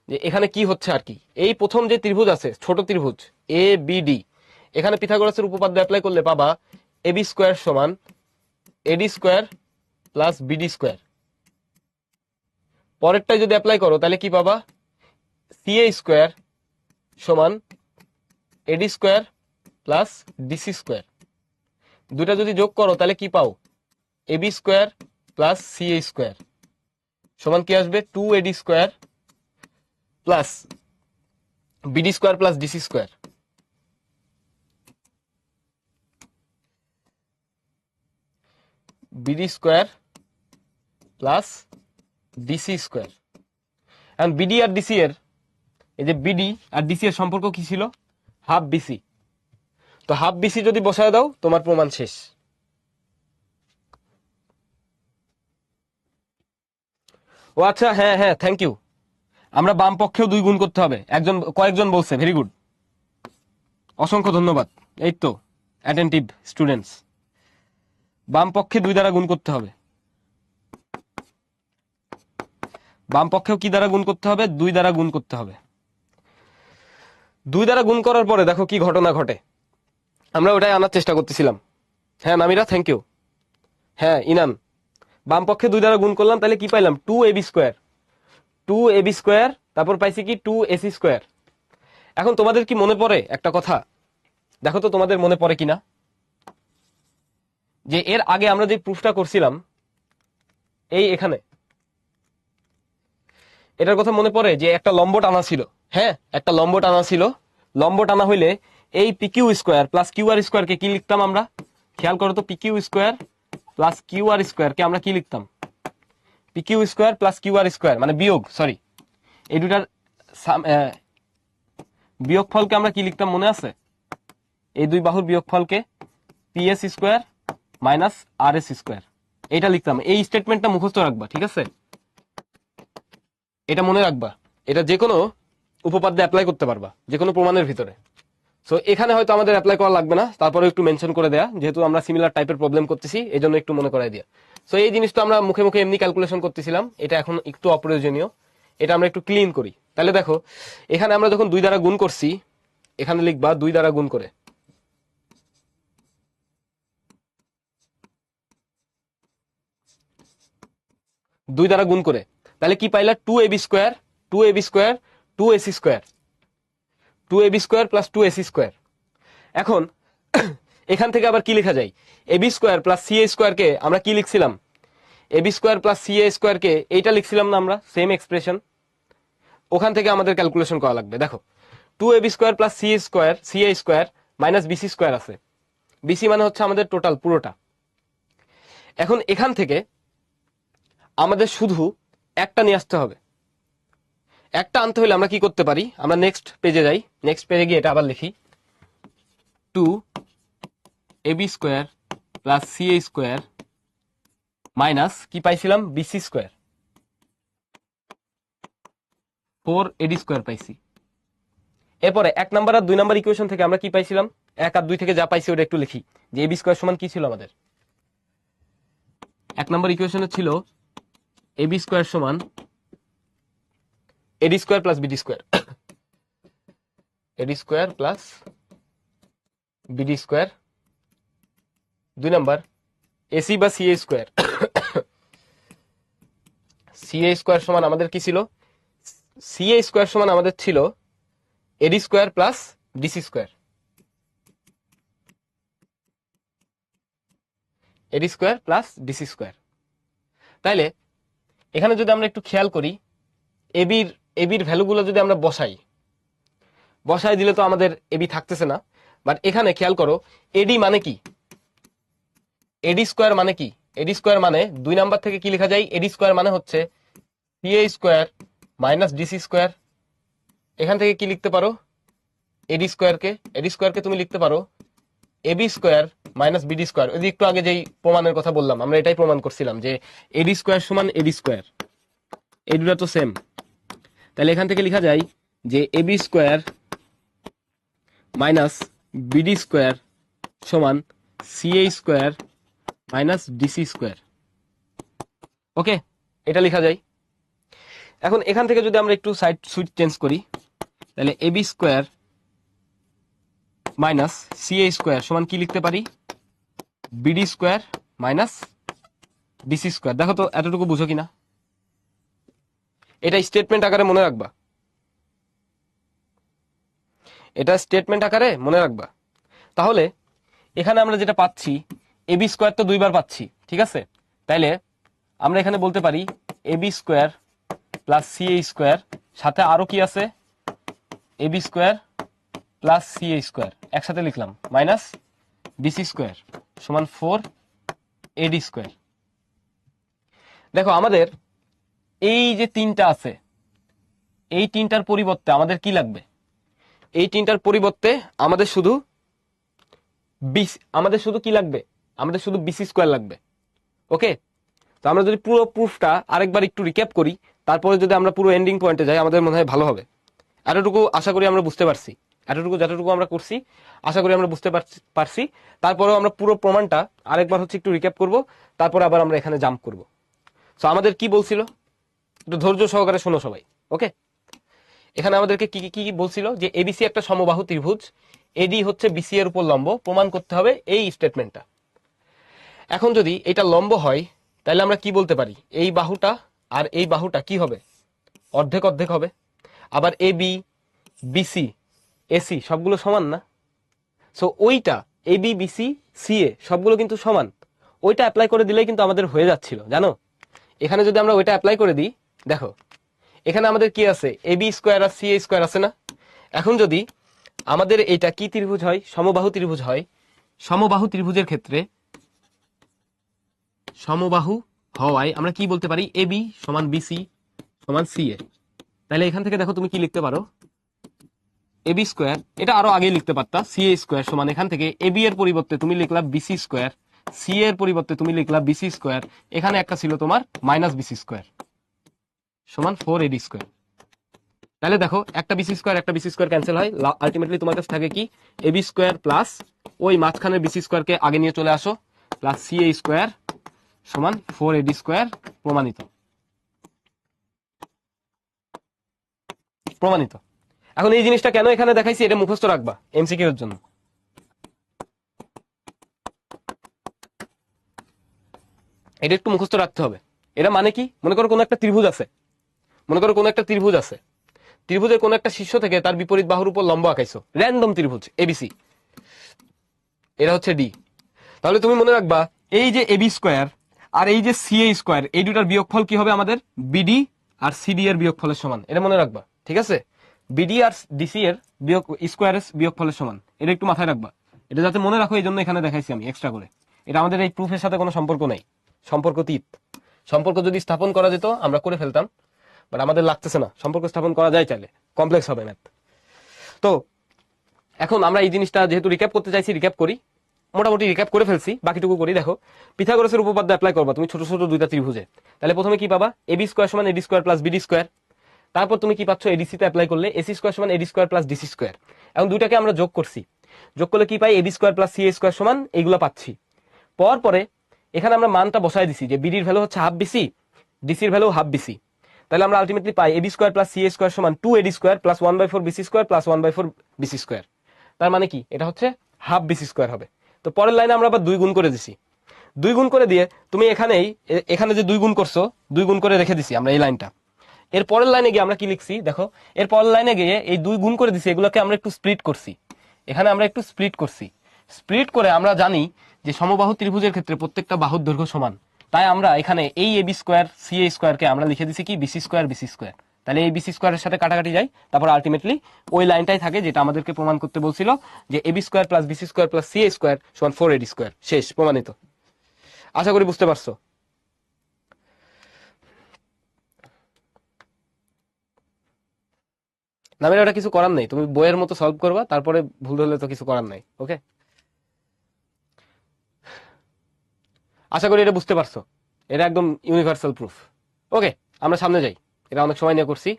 যে এখানে কি হচ্ছে আর কি। এই প্রথম যে ত্রিভুজ আছে, ছোট ত্রিভুজ ABD, এখানে পিথাগোরাসের উপপাদ্য অ্যাপ্লাই করলে পাবা এবি স্কোয়ার সমান AD square plus BD square. পরেরটাই যদি অ্যাপ্লাই করো তাহলে কি পাবা, সিএ স্কোয়ার সমান AD square plus DC square. দুটা যদি যোগ করো তাহলে কি পাও, AB square plus CA square সমান কি আসবে, 2AD square plus BD square plus DC square. BD square plus DC square. এখন বিডি আর ডিসি এর, এই যে বিডি আর ডিসি এর সম্পর্ক কি ছিল, হাফ বিসি। তো হাফ বিসি যদি বসায় দাও তোমার প্রমাণ শেষ। ও আচ্ছা, হ্যাঁ হ্যাঁ, থ্যাংক ইউ। আমরা বাম পক্ষেও 2 গুণ করতে হবে, কয়েকজন বলছে, ভেরি গুড, অসংখ্য ধন্যবাদ। এই তো অ্যাটেন্টিভ স্টুডেন্টস, বাম পক্ষে 2 দ্বারা গুণ করতে হবে। বাম পক্ষেও কি দ্বারা গুণ করতে হবে, 2 দ্বারা গুণ করতে হবে। 2 দ্বারা গুণ করার পরে দেখো কি ঘটনা ঘটে, আমরা ওটাই আনার চেষ্টা করতেছিলাম। হ্যাঁ নামিরা, থ্যাংক ইউ। হ্যাঁ ইনান, বাম পক্ষে 2 দ্বারা গুণ করলাম, তাহলে কি পাইলাম, 2AB স্কোয়ার, 2AB স্কোয়ার, তারপর পাইছি কি 2AC স্কোয়ার। এখন তোমাদের কি মনে পড়ে একটা কথা, দেখো তো তোমাদের মনে পড়ে কিনা, যে এর আগে আমরা যে প্রুফটা করছিলাম এই এখানে, এটার কথা মনে পড়ে যে একটা লম্ব টানা ছিল। হ্যাঁ একটা লম্ব টানা ছিল, লম্ব টানা হইলে এই PQ square plus QR square কে কি লিখতাম আমরা, খেয়াল করো তো, PQ square plus QR square কে আমরা কি লিখতাম, PQ square plus QR square মানে বিয়োগ, সরি, এই দুটার বিয়োগফলকে আমরা কি লিখতাম মনে আছে, এই 2 বাহুর বিয়োগফলকে PS square minus RS square, এটা লিখতাম। এই স্টেটমেন্টটা মুখস্থ রাখবা, ঠিক আছে, এটা মনে রাখবা, এটা যে কোনো উপপাদ্যে অ্যাপ্লাই করতে পারবা, যে কোনো প্রমাণের ভিতরে। সো এখানে হয়তো আমাদের অ্যাপ্লাই করা লাগবে না, তারপরে একটু মেনশন করে দেয়া, যেহেতু আমরা সিমিলার টাইপের প্রবলেম করতেছি এই জন্য একটু মনে করাই দিয়া। সো এই জিনিসটা আমরা মুখে মুখে এমনি ক্যালকুলেশন করতেছিলাম, এটা এখন একটু অপ্রয়োজনীয়, এটা আমরা একটু ক্লিন করি। তাহলে দেখো এখানে আমরা যখন 2 দ্বারা গুণ করছি, এখানে লিখবা 2 দ্বারা গুণ করে, 2 দ্বারা গুণ করে, তাহলে কি পাইলা 2ab square 2ab square 2ac square 2ab square plus 2ac square. এখন এখান থেকে আবার কি লেখা যায়, ab square plus ca square কে আমরা কি লিখছিলাম, ab square plus ca square কে এইটা লিখছিলাম না আমরা, সেম এক্সপ্রেশন। ওখান থেকে আমাদের ক্যালকুলেশন করা লাগবে। দেখো 2ab square plus ca square minus bc square আছে, bc মানে হচ্ছে আমাদের টোটাল পুরোটা। এখন এখান থেকে আমাদের শুধু একটা নিয়ে আসতে হবে। একটা আনতে হলে আমরা কি করতে পারি, আমরা নেক্সট পেজে যাই, নেক্সট পেজে গিয়ে এটা আবার লিখি 2ab square plus ca square minus কি পাইছিলাম bc স্কয়ার 4ad স্কয়ার পাইছি। এরপরে 1 নাম্বার আর 2 নাম্বার ইকুয়েশন থেকে আমরা কি পাইছিলাম, 1 আর 2 থেকে যা পাইছি ওটা একটু লিখি, যে ab স্কয়ার সমান কি ছিল আমাদের। 1 নাম্বার ইকুয়েশনে ছিল ab স্কয়ার সমান ad square plus bd square ad square plus bd square. 2 number ac বা ca স্কয়ার ca স্কয়ার সমান আমাদের কি ছিল, ca স্কয়ার সমান আমাদের ছিল ad square plus dc square, ad square plus dc square. তাইলে এখানে যদি আমরা একটু খেয়াল করি, এবির ভ্যালুগুলো যদি আমরা বসাই দিলে তো আমাদের এবি থাকতেছে না, বাট এখানে খেয়াল করো এডি মানে কি, এডি স্কয়ার মানে কি, এডি স্কয়ার মানে 2 নাম্বার থেকে কি লেখা যায়, এডি স্কয়ার মানে হচ্ছে ca square minus DC square. এখান থেকে কি লিখতে পারো, এডি স্কয়ারকে তুমি লিখতে পারো AB square minus BD square. ওই যে একটু আগে যেই প্রমাণের কথা বললাম, আমরা এটাই প্রমাণ করছিলাম যে এডি স্কয়ার সমান এডি স্কয়ার, এই দুটো তো সেম। তাহলে এখান থেকে লেখা যায় যে AB square minus BD square সমান CA square minus DC square. Okay, এটা লেখা যায়। এখন এখান থেকে যদি আমরা একটু সাইড সুইচ চেঞ্জ করি, তাহলে AB square minus CA square সমান কি লিখতে পারি, BD square minus DC square. দেখো তো এতটুকু বুঝো কিনা, এটা স্টেটমেন্ট আকারে মনে রাখবা, এটা স্টেটমেন্ট আকারে মনে রাখবা। তাহলে এখানে আমরা যেটা পাচ্ছি, এবি স্কয়ার তো 2 বার পাচ্ছি, ঠিক আছে। তাইলে আমরা এখানে বলতে পারি AB square plus CA square, সাথে আরো কি আছে, AB square plus CA square একসাথে লিখলাম, মাইনাস ডিসি স্কয়ার সমান 4 এডি স্কয়ার। দেখো আমাদের এই যে 3টা আছে, এই 3টার পরিবর্তে আমাদের কি লাগবে, এই 3টার পরিবর্তে আমাদের শুধু কি লাগবে, আমাদের শুধু বিসি স্কয়ার লাগবে। ওকে, তো আমরা যদি পুরো প্রুফটা আরেকবার একটু রিক্যাপ করি, তারপরে যদি আমরা পুরো এন্ডিং পয়েন্টে যাই, আমাদের মনে হয় ভালো হবে। এতটুকু আশা করি আমরা বুঝতে পারছি, যতটুকু আমরা করছি আশা করি আমরা বুঝতে পারছি। তারপরেও আমরা পুরো প্রমাণটা আরেকবার হচ্ছে একটু রিক্যাপ করব, তারপরে আবার আমরা এখানে জাম্প করব। সো আমাদের কি বলছিল, একটু ধৈর্য সহকারে শোনো সবাই। ওকে, এখানে আমাদেরকে কি কি বলছিল, যে এবিসি একটা সমবাহু ত্রিভুজ, এডি হচ্ছে বিসি এর উপর লম্ব, প্রমাণ করতে হবে এই স্টেটমেন্টটা। এখন যদি এটা লম্ব হয়, তাহলে আমরা কি বলতে পারি, এই বাহুটা আর এই বাহুটা কি হবে, অর্ধেক অর্ধেক হবে। আবার এবি বিসি এসি সবগুলো সমান না, সো ওইটা এবি বিসি সিএ সবগুলো কিন্তু সমান, ওইটা অ্যাপ্লাই করে দিলেই কিন্তু আমাদের হয়ে যাচ্ছিল, জানো। এখানে যদি আমরা ওইটা অ্যাপ্লাই করে দিই, দেখো এখানে আমাদের কি আছে, এবি স্কয়ার আর সিএ স্কয়ার আছে না। এখন যদি আমাদের এটা কি ত্রিভুজ হয়, সমবাহু ত্রিভুজ হয়, সমবাহু ত্রিভুজের ক্ষেত্রে সমবাহু হওয়ায় আমরা কি বলতে পারি, এবি সমান বিসি সমান সিএ। তাহলে এখান থেকে দেখো তুমি কি লিখতে পারো, এবি স্কয়ার, এটা আরো আগে লিখতে পারতা, সিএ স্কয়ার সমান এখান থেকে এবি এর পরিবর্তে তুমি লিখলা বিসি স্কয়ার, সি এর পরিবর্তে তুমি লিখলা বিসি স্কয়ার, এখানে একটা ছিল তোমার মাইনাস বিসি স্কয়ার সমান 4 এডি স্কয়ার। তাহলে দেখো একটা বিসি স্কয়ার ক্যান্সেল হয়, আলটিমেটলি তোমার কাছে থাকে কি, এবি স্কয়ার প্লাস ওই মাঝখানের বিসি স্কয়ারকে আগে নিয়ে চলে আসো, প্লাস সিএ স্কয়ার সমান 4 এডি স্কয়ার। প্রমাণিত। এখন এই জিনিসটা কেন এখানে দেখাইছি, এটা মুখস্থ রাখবা এমসিকিউ এর জন্য। এটা একটু মুখস্থ রাখতে হবে, এটা মানে কি, মনে করো কোনো একটা ত্রিভুজ আছে, ত্রিভুজের কোন একটা শীর্ষ থেকে তার বিপরীত বাহুর উপর লম্ব আঁকাইছো, র্যান্ডম ত্রিভুজ এবিসি, এটা হচ্ছে ডি। তাহলে তুমি মনে রাখবা এই যে এবি স্কোয়ার আর এই যে সিএ স্কোয়ার, এই দুটার বিয়োগফল কি হবে আমাদের, বিডি আর সিডি এর বিয়োগফলের সমান, এটা মনে রাখবা, ঠিক আছে? বিডি আর ডিসি এর বিয়োগ স্কোয়ারের বিয়োগফলের সমান, এটা একটু মাথায় রাখবা। এটা যাতে মনে রাখো এই জন্য এখানে দেখাইছি আমি এক্সট্রা করে। এটা আমাদের এই প্রুফের সাথে কোনো সম্পর্ক নেই, সম্পর্কতীত। সম্পর্ক যদি স্থাপন করা যেত আমরা করে ফেলতাম, বাট আমাদের লাগতেছে না। সম্পর্ক স্থাপন করা যায় চাইলে, কমপ্লেক্স হবে ম্যাথ। তো এখন আমরা এই জিনিসটা যেহেতু রিক্যাপ করতে চাইছি, রিক্যাপ করি, মোটামুটি রিক্যাপ করে ফেলছি, বাকিটুকু করি। দেখো পিথাগোরাসের উপপাদ্য অ্যাপ্লাই করবা তুমি ছোট ছোট দুইটা ত্রিভুজে। তাহলে প্রথমে কি পাবা, এবি স্কোয়ার সমান AD square plus BD square. তারপর তুমি কি পাচ্ছ, এডিসি তে অ্যাপ্লাই করলে এসি স্কোয়ার সমান AD square plus DC square. এখন দুইটাকে আমরা যোগ করছি, যোগ করলে কি পাই, AB square plus CA square সমান এইগুলো পাচ্ছি। পরে এখানে আমরা মানটা বসায় দিছি যে বিডির ভ্যালু হচ্ছে হাফ বিসি, ডিসির ভ্যালু হাফ বিসি। তাহলে আমরা আলটিমেটলি পাই AB square plus CA square সমান 2 AD square plus 1/4 BC square plus 1/4 BC square. তার মানে কি, এটা হচ্ছে হাফ বিসি স্কোয়ার হবে। তো পরের লাইনে আমরা আবার 2 গুণ করে দিছি, 2 গুণ করে দিয়ে তুমি এখানে যে 2 গুণ করছো, 2 গুণ করে রেখে দিছি আমরা এই লাইনটা। এর পরের লাইনে গিয়ে আমরা কি লিখছি দেখো, এর পরের লাইনে গিয়ে এই 2 গুণ করে দিছি, এগুলোকে আমরা একটু স্প্লিট করছি, এখানে আমরা একটু স্প্লিট করছি। স্প্লিট করে আমরা জানি যে সমবাহু ত্রিভুজের ক্ষেত্রে প্রত্যেকটা বাহুর দৈর্ঘ্য সমান, তাই আমরা এখানে এই এবি স্কোয়ার সিএ স্কোয়ারকে আমরা লিখে দিছি কি, বিসি স্কোয়ার বিসি স্কোয়ার। তাহলে এই বিসি স্কোয়ারের সাথে কাটাকাটি যায়, তারপর আলটিমেটলি ওই লাইনটাই থাকে যেটা আমাদেরকে প্রমাণ করতে বলছিল, যে AB square plus BC square plus CA square সমান 4 এডি স্কোয়ার। শেষ, প্রমাণিত। আশা করি বুঝতে পারছো। না মেরে ওটা কিছু করার নেই, তুমি বইয়ের মতো সলভ করবা, তারপরে ভুল হলে তো কিছু করার নাই। ওকে, আশা করি এটা বুঝতে পারছো। এটা একদম ইউনিভার্সাল প্রুফ। ওকে, আমরা সামনে যাই, এটা অনেক সময় নিয়ে করছি।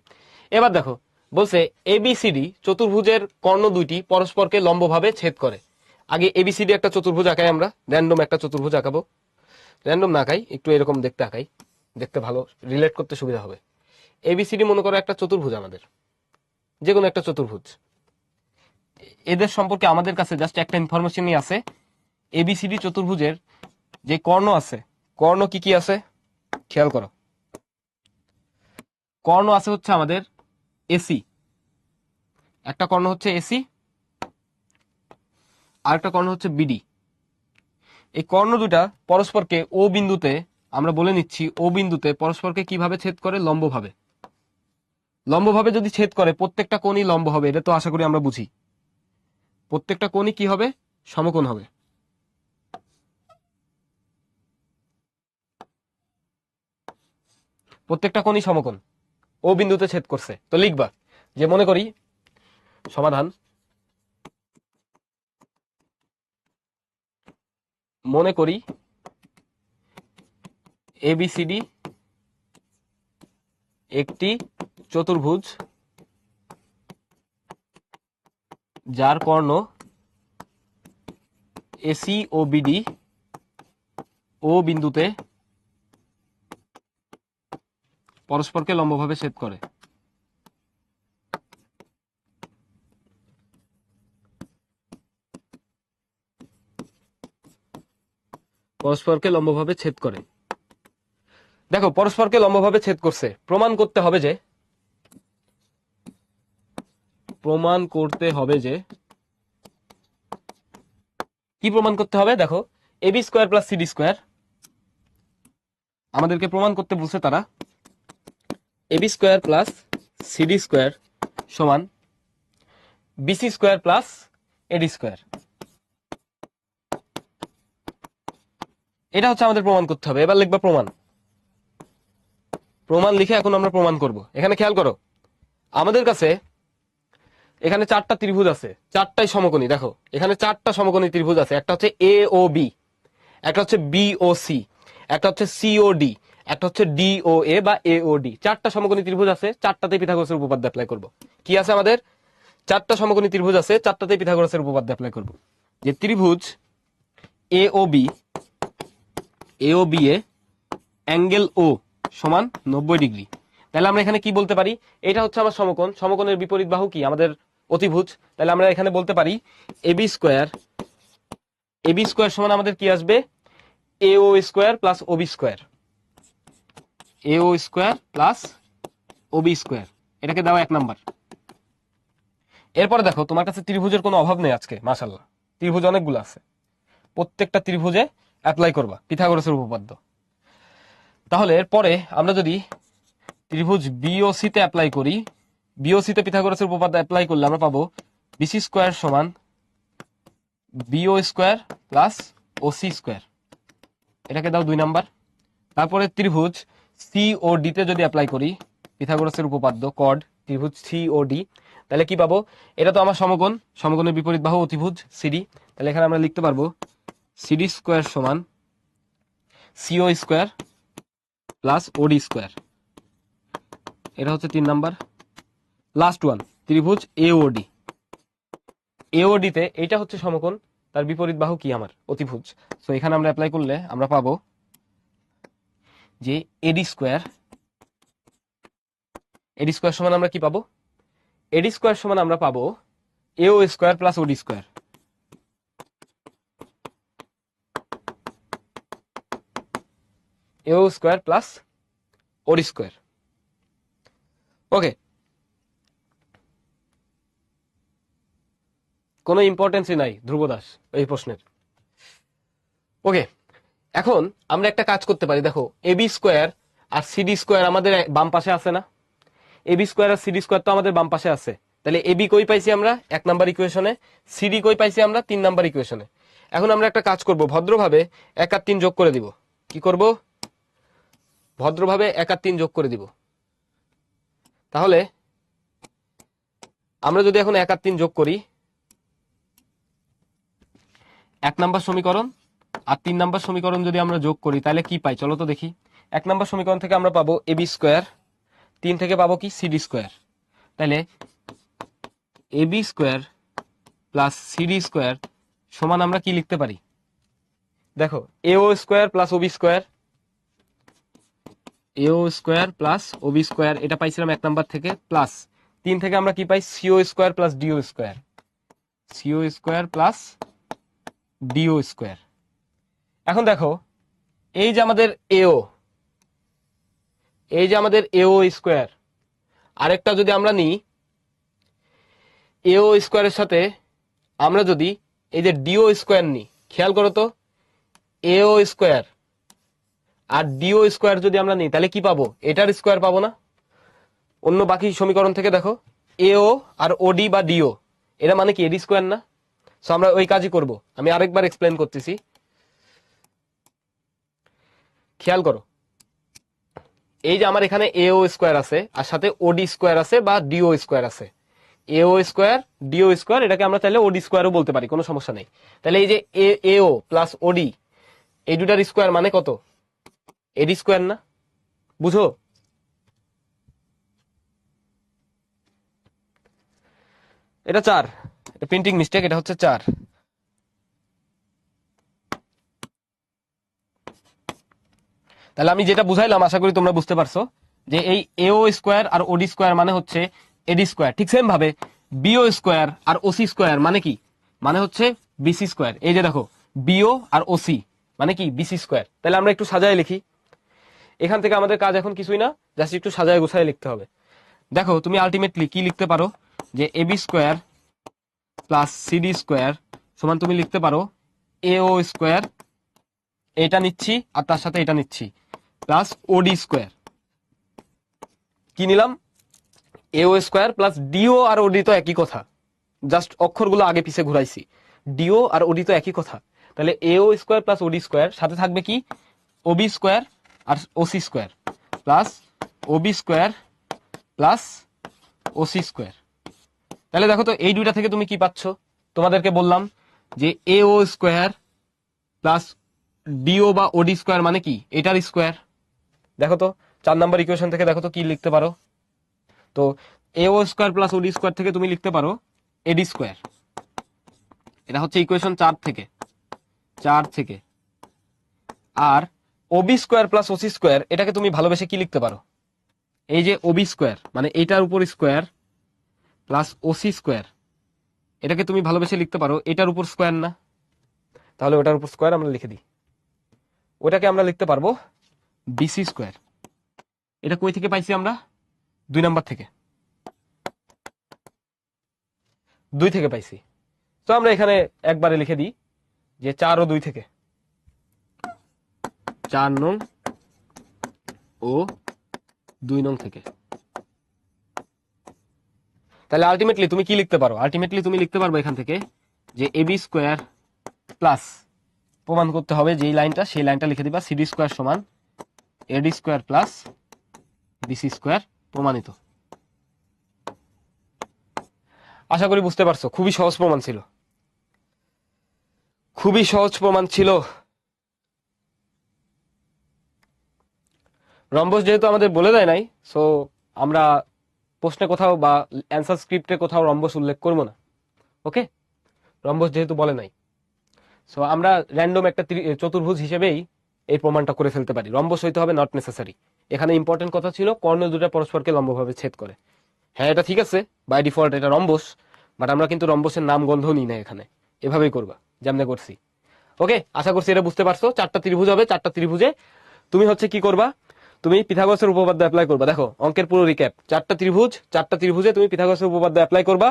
এবার দেখো বলছে এবিসিডি চতুর্ভুজের কর্ণ দুইটি পরস্পরকে লম্বভাবে ছেদ করে। আগে এবিসিডি একটা চতুর্ভুজ আঁকাই, আমরা র্যান্ডম একটা চতুর্ভুজ আঁকাবো। র্যান্ডম না আঁকাই, একটু এরকম দেখতে আঁকাই, দেখতে ভালো, রিলেট করতে সুবিধা হবে। এবিসিডি মনে করো একটা চতুর্ভুজ, আমাদের যে কোনো একটা চতুর্ভুজ। এদের সম্পর্কে আমাদের কাছে জাস্ট একটা ইনফরমেশনই আছে, এবিসিডি চতুর্ভুজের যে কর্ণ আছে, কর্ণ কি কি আছে খেয়াল করো। কর্ণ আছে হচ্ছে আমাদের এসি, একটা কর্ণ হচ্ছে এসি, আর একটা কর্ণ হচ্ছে বিডি। এই কর্ণ দুটা পরস্পরকে ও বিন্দুতে, আমরা বলে নিচ্ছি ও বিন্দুতে পরস্পরকে কিভাবে ছেদ করে, লম্বভাবে। লম্বভাবে যদি ছেদ করে প্রত্যেকটা কোণই লম্ব হবে, এটা তো আশা করি আমরা বুঝি। প্রত্যেকটা কোণই কি হবে, সমকোণ হবে। প্রত্যেকটা কোণই সমকোণ, ও বিন্দুতে ছেদ করছে। তো লিখবা যে মনে করি সমাধান, মনে করি এবিসিডি একটি চতুর্ভুজ যার কর্ণ এসি ও বিডি ও বিন্দুতে পরস্পরকে লম্বভাবে ছেদ করে। পরস্পরকে লম্বভাবে ছেদ করে। দেখো পরস্পরকে লম্বভাবে ছেদ করছে, প্রমাণ করতে হবে যে কি প্রমাণ করতে হবে, দেখো AB square plus CD square আমাদেরকে প্রমাণ করতে বলছে তারা, AB square plus CD square সমান BC square plus AD square. এটা হচ্ছে আমাদের প্রমাণ করতে হবে। এবার লিখবা প্রমাণ। প্রমাণ লিখে এখন আমরা প্রমাণ করব। এখানে খেয়াল করো, আমাদের কাছে এখানে 4টা ত্রিভুজ আছে, 4টাই সমকোণী। দেখো এখানে 4টা সমকোণী ত্রিভুজ আছে, একটা হচ্ছে এ ও বি, একটা হচ্ছে বি ও সি, একটা হচ্ছে সি ও ডি, একটা হচ্ছে ডি ও এ বা এ ও ডি। 4টা সমকোণী ত্রিভুজ আছে, 4টাতে পিথাগোরাসের উপপাদ্য অ্যাপ্লাই করব। কি আছে আমাদের, 4টা সমকোণী ত্রিভুজ আছে, 4টাতে পিথাগোরাসের উপপাদ্য অ্যাপ্লাই করব। যে ত্রিভুজ এ ও বি এ অ্যাঙ্গেল ও সমান 90 ডিগ্রি। তাহলে আমরা এখানে কি বলতে পারি, এটা হচ্ছে আমার সমকোণ, সমকোণের বিপরীত বাহু কি আমাদের অতিভুজ। তাহলে আমরা এখানে বলতে পারি এবি স্কোয়ার সমান আমাদের কি আসবে, এ ও square plus OB square. AO square plus OB square, এটাকে দাও 1 নাম্বার। এরপরে দেখো তোমার কাছে ত্রিভুজের কোনো অভাব নেই আজকে, মাশাআল্লাহ ত্রিভুজ অনেকগুলো আছে, প্রত্যেকটা ত্রিভুজে অ্যাপ্লাই করবা পিথাগোরাসের উপপাদ্য। তাহলে এরপরে আমরা যদি ত্রিভুজ বিওসি তে অ্যাপ্লাই করি, বিওসি তে পিথাগোরাসের উপপাদ্য অ্যাপ্লাই করলে আমরা পাবো বিসি স্কোয়ার সমান BO square plus OC square, এটাকে দাও 2 নাম্বার। তারপরে ত্রিভুজ সি ও ডি তে যদি অ্যাপ্লাই করি পিথাগোরাসের উপপাদ্য কড ত্রিভুজ সি ও ডি, তাহলে কি পাবো? এটা তো আমার সমকোণ, সমকোণের বিপরীত বাহু অতিভুজ সিডি, তাহলে এখানে আমরা লিখতে পারবো সিডি স্কোয়ার সমান CO square plus OD square, এটা হচ্ছে 3 নাম্বার। লাস্ট ওয়ান ত্রিভুজ এওডি, এওডি তে এটা হচ্ছে সমকোণ, তার বিপরীত বাহু কি আমার অতিভুজ, সো এখানে আমরা অ্যাপ্লাই করলে আমরা পাবো যে এডি স্কোয়ার, এডি স্কোয়ার সমান আমরা কি পাবো? এডি স্কোয়ার সমান আমরা পাবো এও square plus OD square, AO square plus OD square. ওকে, কোনো ইম্পর্টেন্সই নাই ধ্রুব দাস এই প্রশ্নের। ওকে, এখন আমরা একটা কাজ করতে পারি, দেখো এবি স্কোয়ার আর সিডি স্কোয়ার আমাদের বাম পাশে আছে না, এবি স্কোয়ার আর সিডি স্কোয়ার তো আমাদের বাম পাশে আছে, তাহলে এবি কই পাইছি আমরা 1 নাম্বার ইকুয়েশনে, সিডি কই পাইছি আমরা 3 নাম্বার ইকুয়েশনে। এখন আমরা একটা কাজ করব, ভদ্রভাবে 1 আর 3 যোগ করে দিব। কি করব? ভদ্রভাবে 1 আর 3 যোগ করে দিব। তাহলে আমরা যদি এখন 1 আর 3 যোগ করি, 1 নাম্বার সমীকরণ আর 3 নাম্বার সমীকরণ যদি আমরা যোগ করি তাহলে কি পাই চলো তো দেখি। 1 নাম্বার সমীকরণ থেকে আমরা পাবো এবি স্কোয়ার, 3 থেকে পাবো কি সিডি স্কোয়ার, তাহলে AB square plus CD square সমান আমরা কি লিখতে পারি? দেখো AO square plus OB square, AO square plus OB square এটা পাইছিলাম 1 নাম্বার থেকে, প্লাস 3 থেকে আমরা কি পাই CO square plus DO square, CO square plus DO square. এখন দেখো এই যে আমাদের এও, এই যে আমাদের এও স্কোয়ার, আরেকটা যদি আমরা নিই এও স্কোয়ারের সাথে আমরা যদি এই যে ডিও স্কোয়ার নিই, খেয়াল করো তো এও স্কোয়ার আর ডিও স্কোয়ার যদি আমরা নিই তাহলে কি পাবো? এটার স্কোয়ার পাবো না? অন্য বাকি সমীকরণ থেকে দেখো এও আর ওডি বা ডিও এরা মানে কি এডি স্কোয়ার না? সো আমরা ওই কাজই করব, আমি আরেকবার এক্সপ্লেন করতেছি, খেয়াল করো। এই যে আমার এখানে এও স্কোয়ার আছে আর সাথে ওডি স্কোয়ার আছে বা ডিও স্কোয়ার আছে, এও স্কোয়ার ডিও স্কোয়ার এটাকে আমরা চাইলে ওডি স্কোয়ারও বলতে পারি, কোনো সমস্যা নেই। তাহলে এই যে এও প্লাস ওডি এই দুটার স্কোয়ার মানে কত? এডি স্কোয়ার না? বুঝো? এটা 4, প্রিন্টিং মিস্টেক, এটা হচ্ছে 4। তাহলে আমি যেটা বুঝাইলাম আশা করি তোমরা বুঝতে পারছো যে এই এও স্কোয়ার আর ওডি স্কোয়ার মানে হচ্ছে এডি স্কোয়ার, ঠিক সেম ভাবে বিও স্কোয়ার আর ওসি স্কোয়ার মানে কি? মানে হচ্ছে বিসি স্কোয়ার। এই যে দেখো বিও আর ওসি মানে কি? BC square. তাহলে আমরা একটু সাজায় লিখি, এখান থেকে আমাদের কাজ এখন কিছুই না, জাস্ট একটু সাজায় গোছায় লিখতে হবে। দেখো তুমি আলটিমেটলি কি লিখতে পারো যে AB square plus CD square সমান তুমি লিখতে পারো এও স্কোয়ার, এটা নিচ্ছি আর তার সাথে এটা নিচ্ছি, প্লাস ওডি স্কোয়ার। কি নিলাম? এও স্কোয়ার প্লাস ডিও আর ওডি তো একই কথা, জাস্ট অক্ষরগুলো আগে পিছে ঘুরাইছি, ডিও আর ওডি তো একই কথা। তাহলে এও স্কোয়ার প্লাস ওডি স্কোয়ার সাথে থাকবে কি ওবি স্কোয়ার আর OC square, plus OB square plus OC square. তাহলে দেখো তো এই দুইটা থেকে তুমি কি পাচ্ছ? তোমাদেরকে বললাম যে এও স্কোয়ার প্লাস ডিও বা ওডি স্কোয়ার মানে কি? এটার স্কোয়ার। দেখো তো 4 নাম্বার ইকুয়েশন থেকে দেখো তো কি লিখতে পারো। তো এও স্কোয়ার প্লাস ওডি স্কোয়ার থেকে তুমি লিখতে পারো এডি স্কোয়ার, এটা হচ্ছে ইকুয়েশন 4 থেকে, 4 থেকে। আর OB square plus OC square এটাকে তুমি ভালোবেসে কি লিখতে পারো? এই যে ওবি স্কোয়ার মানে এইটার উপর স্কোয়ার প্লাস ওসি স্কোয়ার, এটাকে তুমি ভালোবেসে লিখতে পারো এটার উপর স্কোয়ার না? তাহলে ওটার উপর স্কোয়ার আমরা লিখে দিই, ওটাকে আমরা লিখতে পারবো বিসি স্কোয়ার। এটা কই থেকে পাইছি আমরা? 2 নাম্বার থেকে, 2 থেকে পাইছি। তো আমরা এখানে একবারে লিখে দিই যে 4 ও 2 থেকে, 4 নং ও 2 নং থেকে। তাহলে আলটিমেটলি তুমি কি লিখতে পারো? আলটিমেটলি তুমি লিখতে পারবে এখান থেকে যে এবি স্কোয়ার প্লাস, প্রমাণ করতে হবে যেই লাইনটা সেই লাইনটা লিখে দিবা, সিডি স্কোয়ার সমান AD square plus BC square, প্রমাণিত। আশা করি বুঝতে পারছো, খুবই সহজ প্রমাণ ছিল, খুবই সহজ প্রমাণ ছিল। রম্বস যেহেতু আমাদের বলে দেয় নাই, সো আমরা প্রশ্নে কোথাও বা অ্যান্সার স্ক্রিপ্টে কোথাও রম্বস উল্লেখ করব না। ওকে, রম্বস যেহেতু বলে নাই, সো আমরা র্যান্ডম একটা চতুর্ভুজ হিসেবেই এই প্রমাণটা করে ফেলতে পারি। রম্বস হইতে হবে নট নেসেসারি। এখানে ইম্পর্টেন্ট কথা ছিল কর্ণ দুটো পরস্পরকে লম্বভাবে ছেদ করে। হ্যাঁ, এটা ঠিক আছে, বাই ডিফল্ট এটা রম্বস, বাট আমরা কিন্তু রম্বসের নাম গন্ধ নিই না এখানে, এভাবেই করবা যেমনে করছি। ওকে, আশা করছি এটা বুঝতে পারছো। 4টা ত্রিভুজ হবে, 4টা ত্রিভুজে তুমি হচ্ছে কি করবা, তুমি পিথাগোরাসের উপপাদ্য অ্যাপ্লাই করবা। দেখো অঙ্কের পুরো রিক্যাপ, 4টা ত্রিভুজ, 4টা ত্রিভুজে তুমি পিথাগোরাসের উপপাদ্য অ্যাপ্লাই করবা।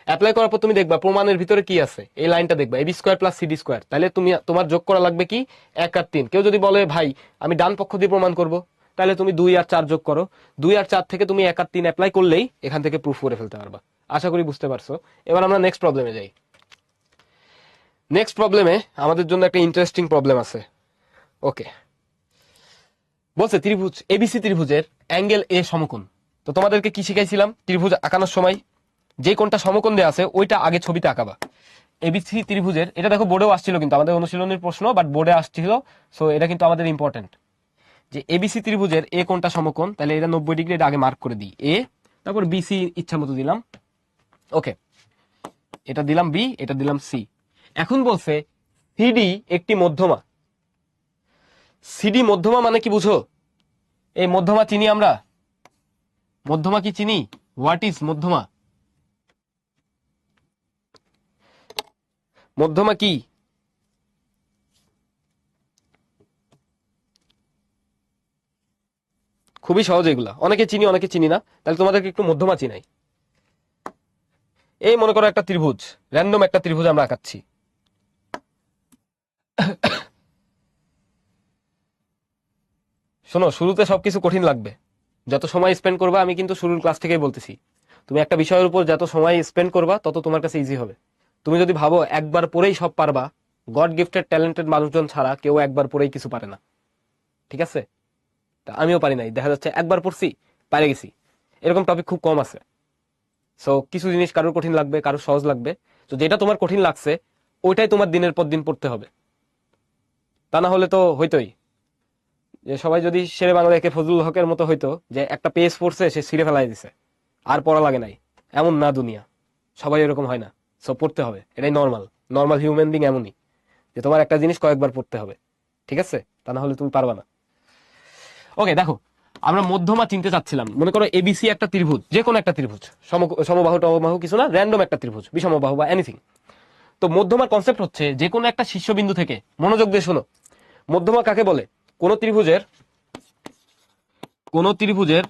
অ্যাপ্লাই করার পর তুমি দেখবা প্রমাণের ভিতরে কি আছে, এই লাইনটা দেখবা AB square plus CD square. তাহলে তুমি তোমার যোগ করা লাগবে কি 1 আর 3। কেউ যদি বলে ভাই আমি ডান পক্ষ দিয়ে প্রমাণ করব, তাহলে তুমি 2 আর 4 যোগ করো। 2 আর 4 থেকে তুমি 1 আর 3 অ্যাপ্লাই করলেই এখান থেকে প্রুফ করে ফেলতে পারবা। আশা করি বুঝতে পারছো। এবার আমরা নেক্সট প্রবলেমে যাই। নেক্সট প্রবলেমে আমাদের জন্য একটা ইন্টারেস্টিং প্রবলেম আছে। ওকে, বলছে ত্রিভুজ এবিসি ত্রিভুজের অ্যাঙ্গেল এ সমকোণ। তো তোমাদেরকে কি শিখাইছিলাম? ত্রিভুজ আঁকানোর সময় যে কোনটা সমকোণ দেওয়া আছে ওইটা আগে ছবিতে আঁকাবা। এবিসি ত্রিভুজের, এটা দেখো বোর্ডেও আসছিল, কিন্তু আমাদের অনুশীলনের প্রশ্ন, বাট বোর্ডে আসছিল, সো এটা কিন্তু আমাদের ইম্পর্টেন্ট। যে এবিসি ত্রিভুজের এ কোনটা সমকোণ, তাহলে এটা 90 ডিগ্রি, এটা আগে মার্ক করে দিই এ, তারপর বিসি ইচ্ছা মতো দিলাম। ওকে, এটা দিলাম বি, এটা দিলাম সি। এখন বলছে সিডি একটি মধ্যমা। সিডি মধ্যমা মানে কি বুঝো? এই মধ্যমা চিনি আমরা, মধ্যমা কি চিনি? হোয়াট ইজ মধ্যমা? মধ্যমা কি? খুবই সহজ এগুলা, অনেকে চিনি অনেকে চিনি না। তাহলে তোমাদেরকে একটু মধ্যমা চিনাই। এই মনে করো একটা ত্রিভুজ, র্যান্ডম একটা ত্রিভুজ আমরা আঁকাচ্ছি। শোনো, শুরুতে সবকিছু কঠিন লাগবে, যত সময় স্পেন্ড করবা, আমি কিন্তু শুরুর ক্লাস থেকেই বলতেছি, তুমি একটা বিষয়ের উপর যত সময় স্পেন্ড করবা তত তোমার কাছে ইজি হবে। তুমি যদি ভাবো একবার পড়েই সব পারবা, গড গিফটেড ট্যালেন্টেড মানুষজন ছাড়া কেউ একবার পড়েই কিছু পারে না, ঠিক আছে? তা আমিও পারি নাই, দেখা যাচ্ছে একবার পড়ছি পারে গেছি, এরকম টপিক খুব কম আছে। সো কিছু জিনিস কারোর কঠিন লাগবে, কারোর সহজ লাগবে। তো যেটা তোমার কঠিন লাগছে ওইটাই তোমার দিনের পর দিন পড়তে হবে, তা না হলে তো হইতোই যে সবাই যদি শেরে বাংলা একে ফজলুল হকের মতো হইতো, যে একটা পেজ পড়ছে সে ছিঁড়ে ফেলাই দিছে আর পড়া লাগে নাই, এমন না দুনিয়া, সবাই এরকম হয় না। সো পড়তে হবে, এটাই নর্মাল, নর্মাল হিউম্যান বিং এমনই, যে তোমার একটা জিনিস কয়েকবার পড়তে হবে, ঠিক আছে? তা না হলে তুমি পারবা না। ওকে, দেখো আমরা মধ্যমা চিনতে চাচ্ছিলাম। মনে করো এবিসি একটা ত্রিভুজ, যে কোনো একটা ত্রিভুজ, সমবাহু টমবাহু কিছু না, র্যান্ডম একটা ত্রিভুজ, বিষমবাহু বা এনিথিং। তো মধ্যমার কনসেপ্ট হচ্ছে যে কোনো একটা শীর্ষবিন্দু থেকে, মনোযোগ দিয়ে শোনো, মধ্যমা কাকে বলে? কোন ত্রিভুজের, কোন ত্রিভুজের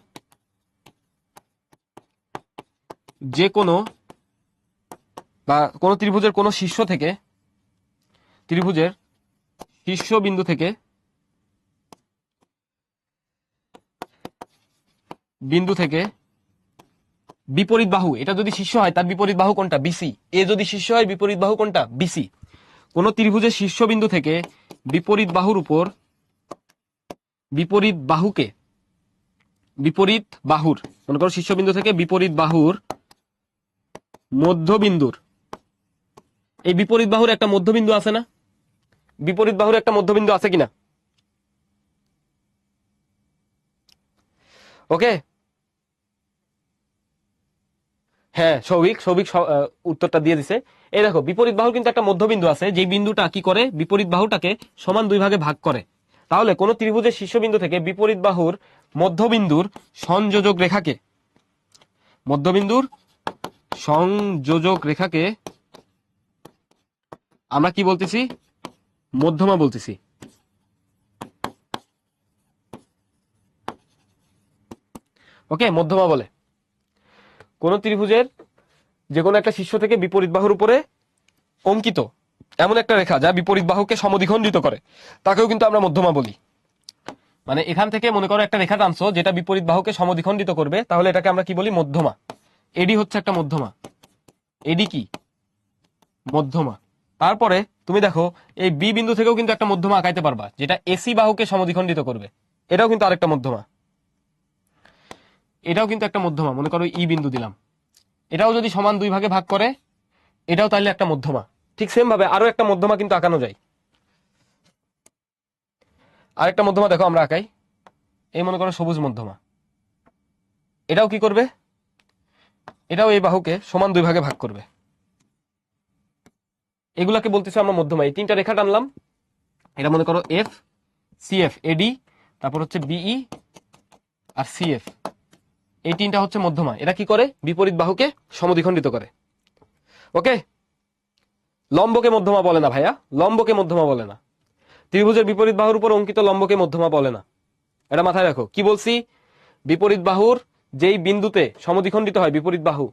যে কোনো, বা কোন ত্রিভুজের কোন শীর্ষ থেকে, ত্রিভুজের শীর্ষবিন্দু থেকে, বিন্দু থেকে বিপরীত বাহু, এটা যদি শীর্ষ হয় তার বিপরীত বাহু কোনটা? বিসি। এ যদি শীর্ষ হয় বিপরীত বাহু কোনটা? বিসি। কোন ত্রিভুজের শীর্ষবিন্দু থেকে বিপরীত বাহুর উপর, বিপরীত বাহুকে, বিপরীত বাহুর, মনে করো শীর্ষবিন্দু থেকে বিপরীত বাহুর মধ্যবিন্দুর, এই বিপরীত বাহুর একটা মধ্যবিন্দু আছে না? বিপরীত বাহুর একটা মধ্যবিন্দু আছে কিনা? ওকে, হ্যাঁ, সৌভিক সৌভিক উত্তরটা দিয়ে দিছে। এই দেখো বিপরীত বাহুর কিন্তু একটা মধ্যবিন্দু আছে, যে বিন্দুটা কি করে বিপরীত বাহুটাকে সমান 2 ভাগে ভাগ করে। তাহলে কোন ত্রিভুজের শীর্ষবিন্দু থেকে বিপরীত বাহুর মধ্যবিন্দুর সংযোজক রেখাকে, মধ্যবিন্দুর সংযোজক রেখাকে আমরা কি বলতেছি? মধ্যমা বলতেছি। ওকে, মধ্যমা বলে কোন ত্রিভুজের যে কোনো একটা শীর্ষ থেকে বিপরীত বাহুর উপরে অঙ্কিত এমন একটা রেখা যা বিপরীত বাহুকে সমদ্বিখণ্ডিত করে তাকেও কিন্তু আমরা মধ্যমা বলি। মানে এখান থেকে মনে করো একটা রেখা টানছো যেটা বিপরীত বাহুকে সমদ্বিখণ্ডিত করবে, তাহলে এটাকে আমরা কি বলি? মধ্যমা। এডি হচ্ছে একটা মধ্যমা, এডি কি? মধ্যমা। তারপরে তুমি দেখো এই বি বিন্দু থেকেও কিন্তু একটা মধ্যমা আঁকাইতে পারবা যেটা এসি বাহুকে সমদ্বিখণ্ডিত করবে, এটাও কিন্তু আরেকটা মধ্যমা। এটাও কিন্তু একটা মধ্যমা, মনে করো ই বিন্দু দিলাম, এটাও যদি সমান দুই ভাগে ভাগ করে এটাও তাহলে একটা মধ্যমা। ঠিক সেম ভাবে আরো একটা মধ্যমা কিন্তু আঁকানো যায়। আরেকটা মধ্যমা দেখো আমরা আঁকাই, এই মনে করো সবুজ মধ্যমা, এটাও কি করবে? এটাও এই বাহুকে সমান দুই ভাগে ভাগ করবে। এগুলাকে বলতেছি আমরা মধ্যমা। এই তিনটা রেখা টানলাম, এটা মনে করো এফ সিএফ এডি, তারপর হচ্ছে বিই আর সিএফ, এই তিনটা হচ্ছে মধ্যমা। এরা কি করে? বিপরীত বাহুকে সমদ্বিখণ্ডিত করে। ওকে, লম্বকে মধ্যমা বলে না ভাইয়া, লম্বকে মধ্যমা বলে না। ত্রিভুজের বিপরীত বাহুর উপর অঙ্কিত লম্বকে মধ্যমা বলে না, এটা মাথায় রাখো। কি বলছি? বিপরীত বাহুর যেই বিন্দুতে সমদ্বিখণ্ডিত হয় বিপরীত বাহু,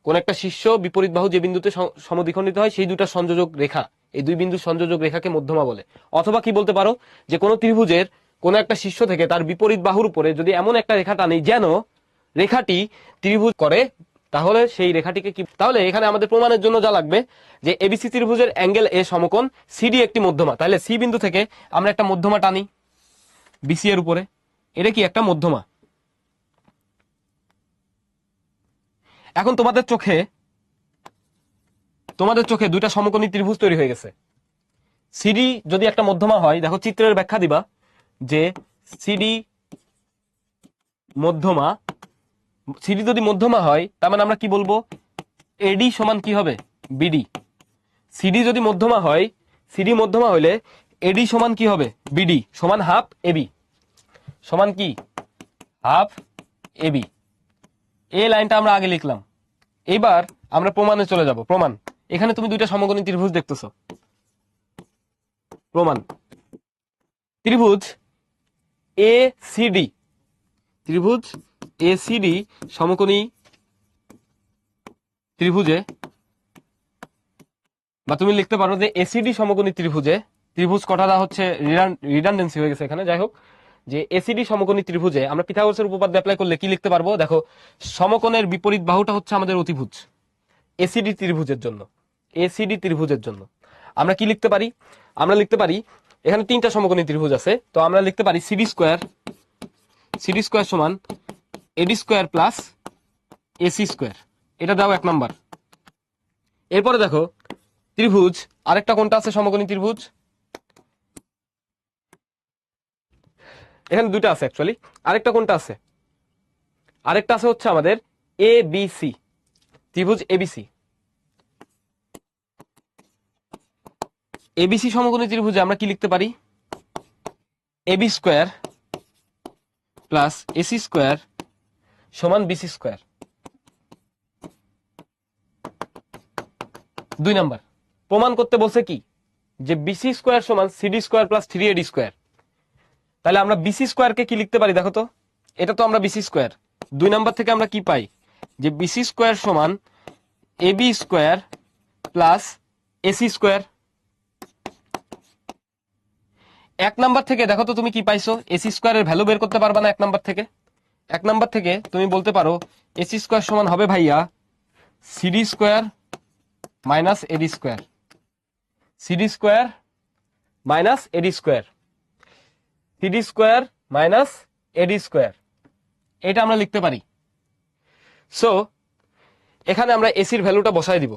কোন একটা শীর্ষ বিপরীত বাহু যে বিন্দুতে সমদ্বিখণ্ডিত হয় সেই দুটা সংযোজক রেখা, এই দুই বিন্দুর সংযোজক রেখাকে মধ্যমা বলে। অথবা কি বলতে পারো যে কোন ত্রিভুজের কোন একটা শীর্ষ থেকে তার বিপরীত বাহুর উপরে যদি এমন একটা রেখা টানি যেন রেখাটি ত্রিভুজ করে, তাহলে সেই রেখাটিকে কি? তাহলে এখানে আমাদের প্রমাণের জন্য যা লাগবে যে এবিসি ত্রিভুজের অ্যাঙ্গেল এ সমকোণ সিডি একটি মধ্যমা, তাহলে সি বিন্দু থেকে আমরা একটা মধ্যমা টানি বিসি এর উপরে, এটা কি? একটা মধ্যমা। এখন তোমাদের চোখে দুইটা সমকোণী ত্রিভুজ তৈরি হয়ে গেছে। সিডি যদি একটা মধ্যমা হয়, দেখো চিত্রের ব্যাখ্যা দিবা যে সিডি মধ্যমা, সিডি যদি মধ্যমা হয় তার মানে আমরা কি বলবো? এডি সমান কি হবে? বিডি। সিডি যদি মধ্যমা হয়, সিডি মধ্যমা হইলে এডি সমান কি হবে? বিডি সমান হাফ এবি, সমান কি? Half AB. এই লাইনটা আমরা আগে লিখলাম। এবার আমরা প্রমাণে চলে যাব। প্রমাণ, এখানে তুমি দুইটা সমকোণী ত্রিভুজ দেখতেছো। প্রমাণ, ত্রিভুজ এ সিডি, ত্রিভুজ এ সিডি সমকোণী ত্রিভুজে, বা তুমি লিখতে পারো যে এসিডি সমকোণী ত্রিভুজে, ত্রিভুজ কটাটা হচ্ছে রিডান্ডেন্সি হয়ে গেছে এখানে, যাই হোক, যে এসিডি সমকোণী ত্রিভুজে আমরা পিথাগোরাসের উপপাদ্য অ্যাপ্লাই করলে কি লিখতে পারবো? দেখো সমকোণের বিপরীত বাহুটা হচ্ছে আমাদের অতিভুজ। এসিডি ত্রিভুজের জন্য, এসিডি ত্রিভুজের জন্য আমরা কি লিখতে পারি? আমরা লিখতে পারি, এখানে তিনটা সমকোণী ত্রিভুজ আছে, তো আমরা লিখতে পারি সিডি স্কোয়ার সমান AD square plus AC square, এটা দাও এক নাম্বার। এরপরে দেখো ত্রিভুজ আরেকটা কোনটা আছে সমকোণী ত্রিভুজ? এখানে দুইটা আছে অ্যাকচুয়ালি, আরেকটা কোনটা আছে? আরেকটা আছে হচ্ছে আমাদের এ বি সি, ত্রিভুজ এবিসি। এবিসি সমকোণী ত্রিভুজে আমরা কি লিখতে পারি? AB square plus AC square সমান বিসি স্কোয়ার। দুই নাম্বার, প্রমাণ করতে বলছে কি? যে বিসি স্কোয়ার সমান CD square plus 3AD square. তাহলে আমরা বিসি স্কোয়ারকে কি লিখতে পারি? দেখো তো, এটা তো আমরা বিসি স্কোয়ার, দুই নাম্বার থেকে আমরা কি পাই? যে বিসি স্কোয়ার সমান AB square plus AC square. এক নাম্বার থেকে দেখো তো তুমি কি পাইছো? এসি স্কোয়ারের ভ্যালু বের করতে পারবা না এক নাম্বার থেকে? এক নাম্বার থেকে তুমি বলতে পারো এসি স্কোয়ার সমান হবে ভাইয়া CD square minus AD square, CD square minus AD square, CD square minus AD square, এটা আমরা লিখতে পারি। সো এখানে আমরা এসির ভ্যালুটা বসাই দিব,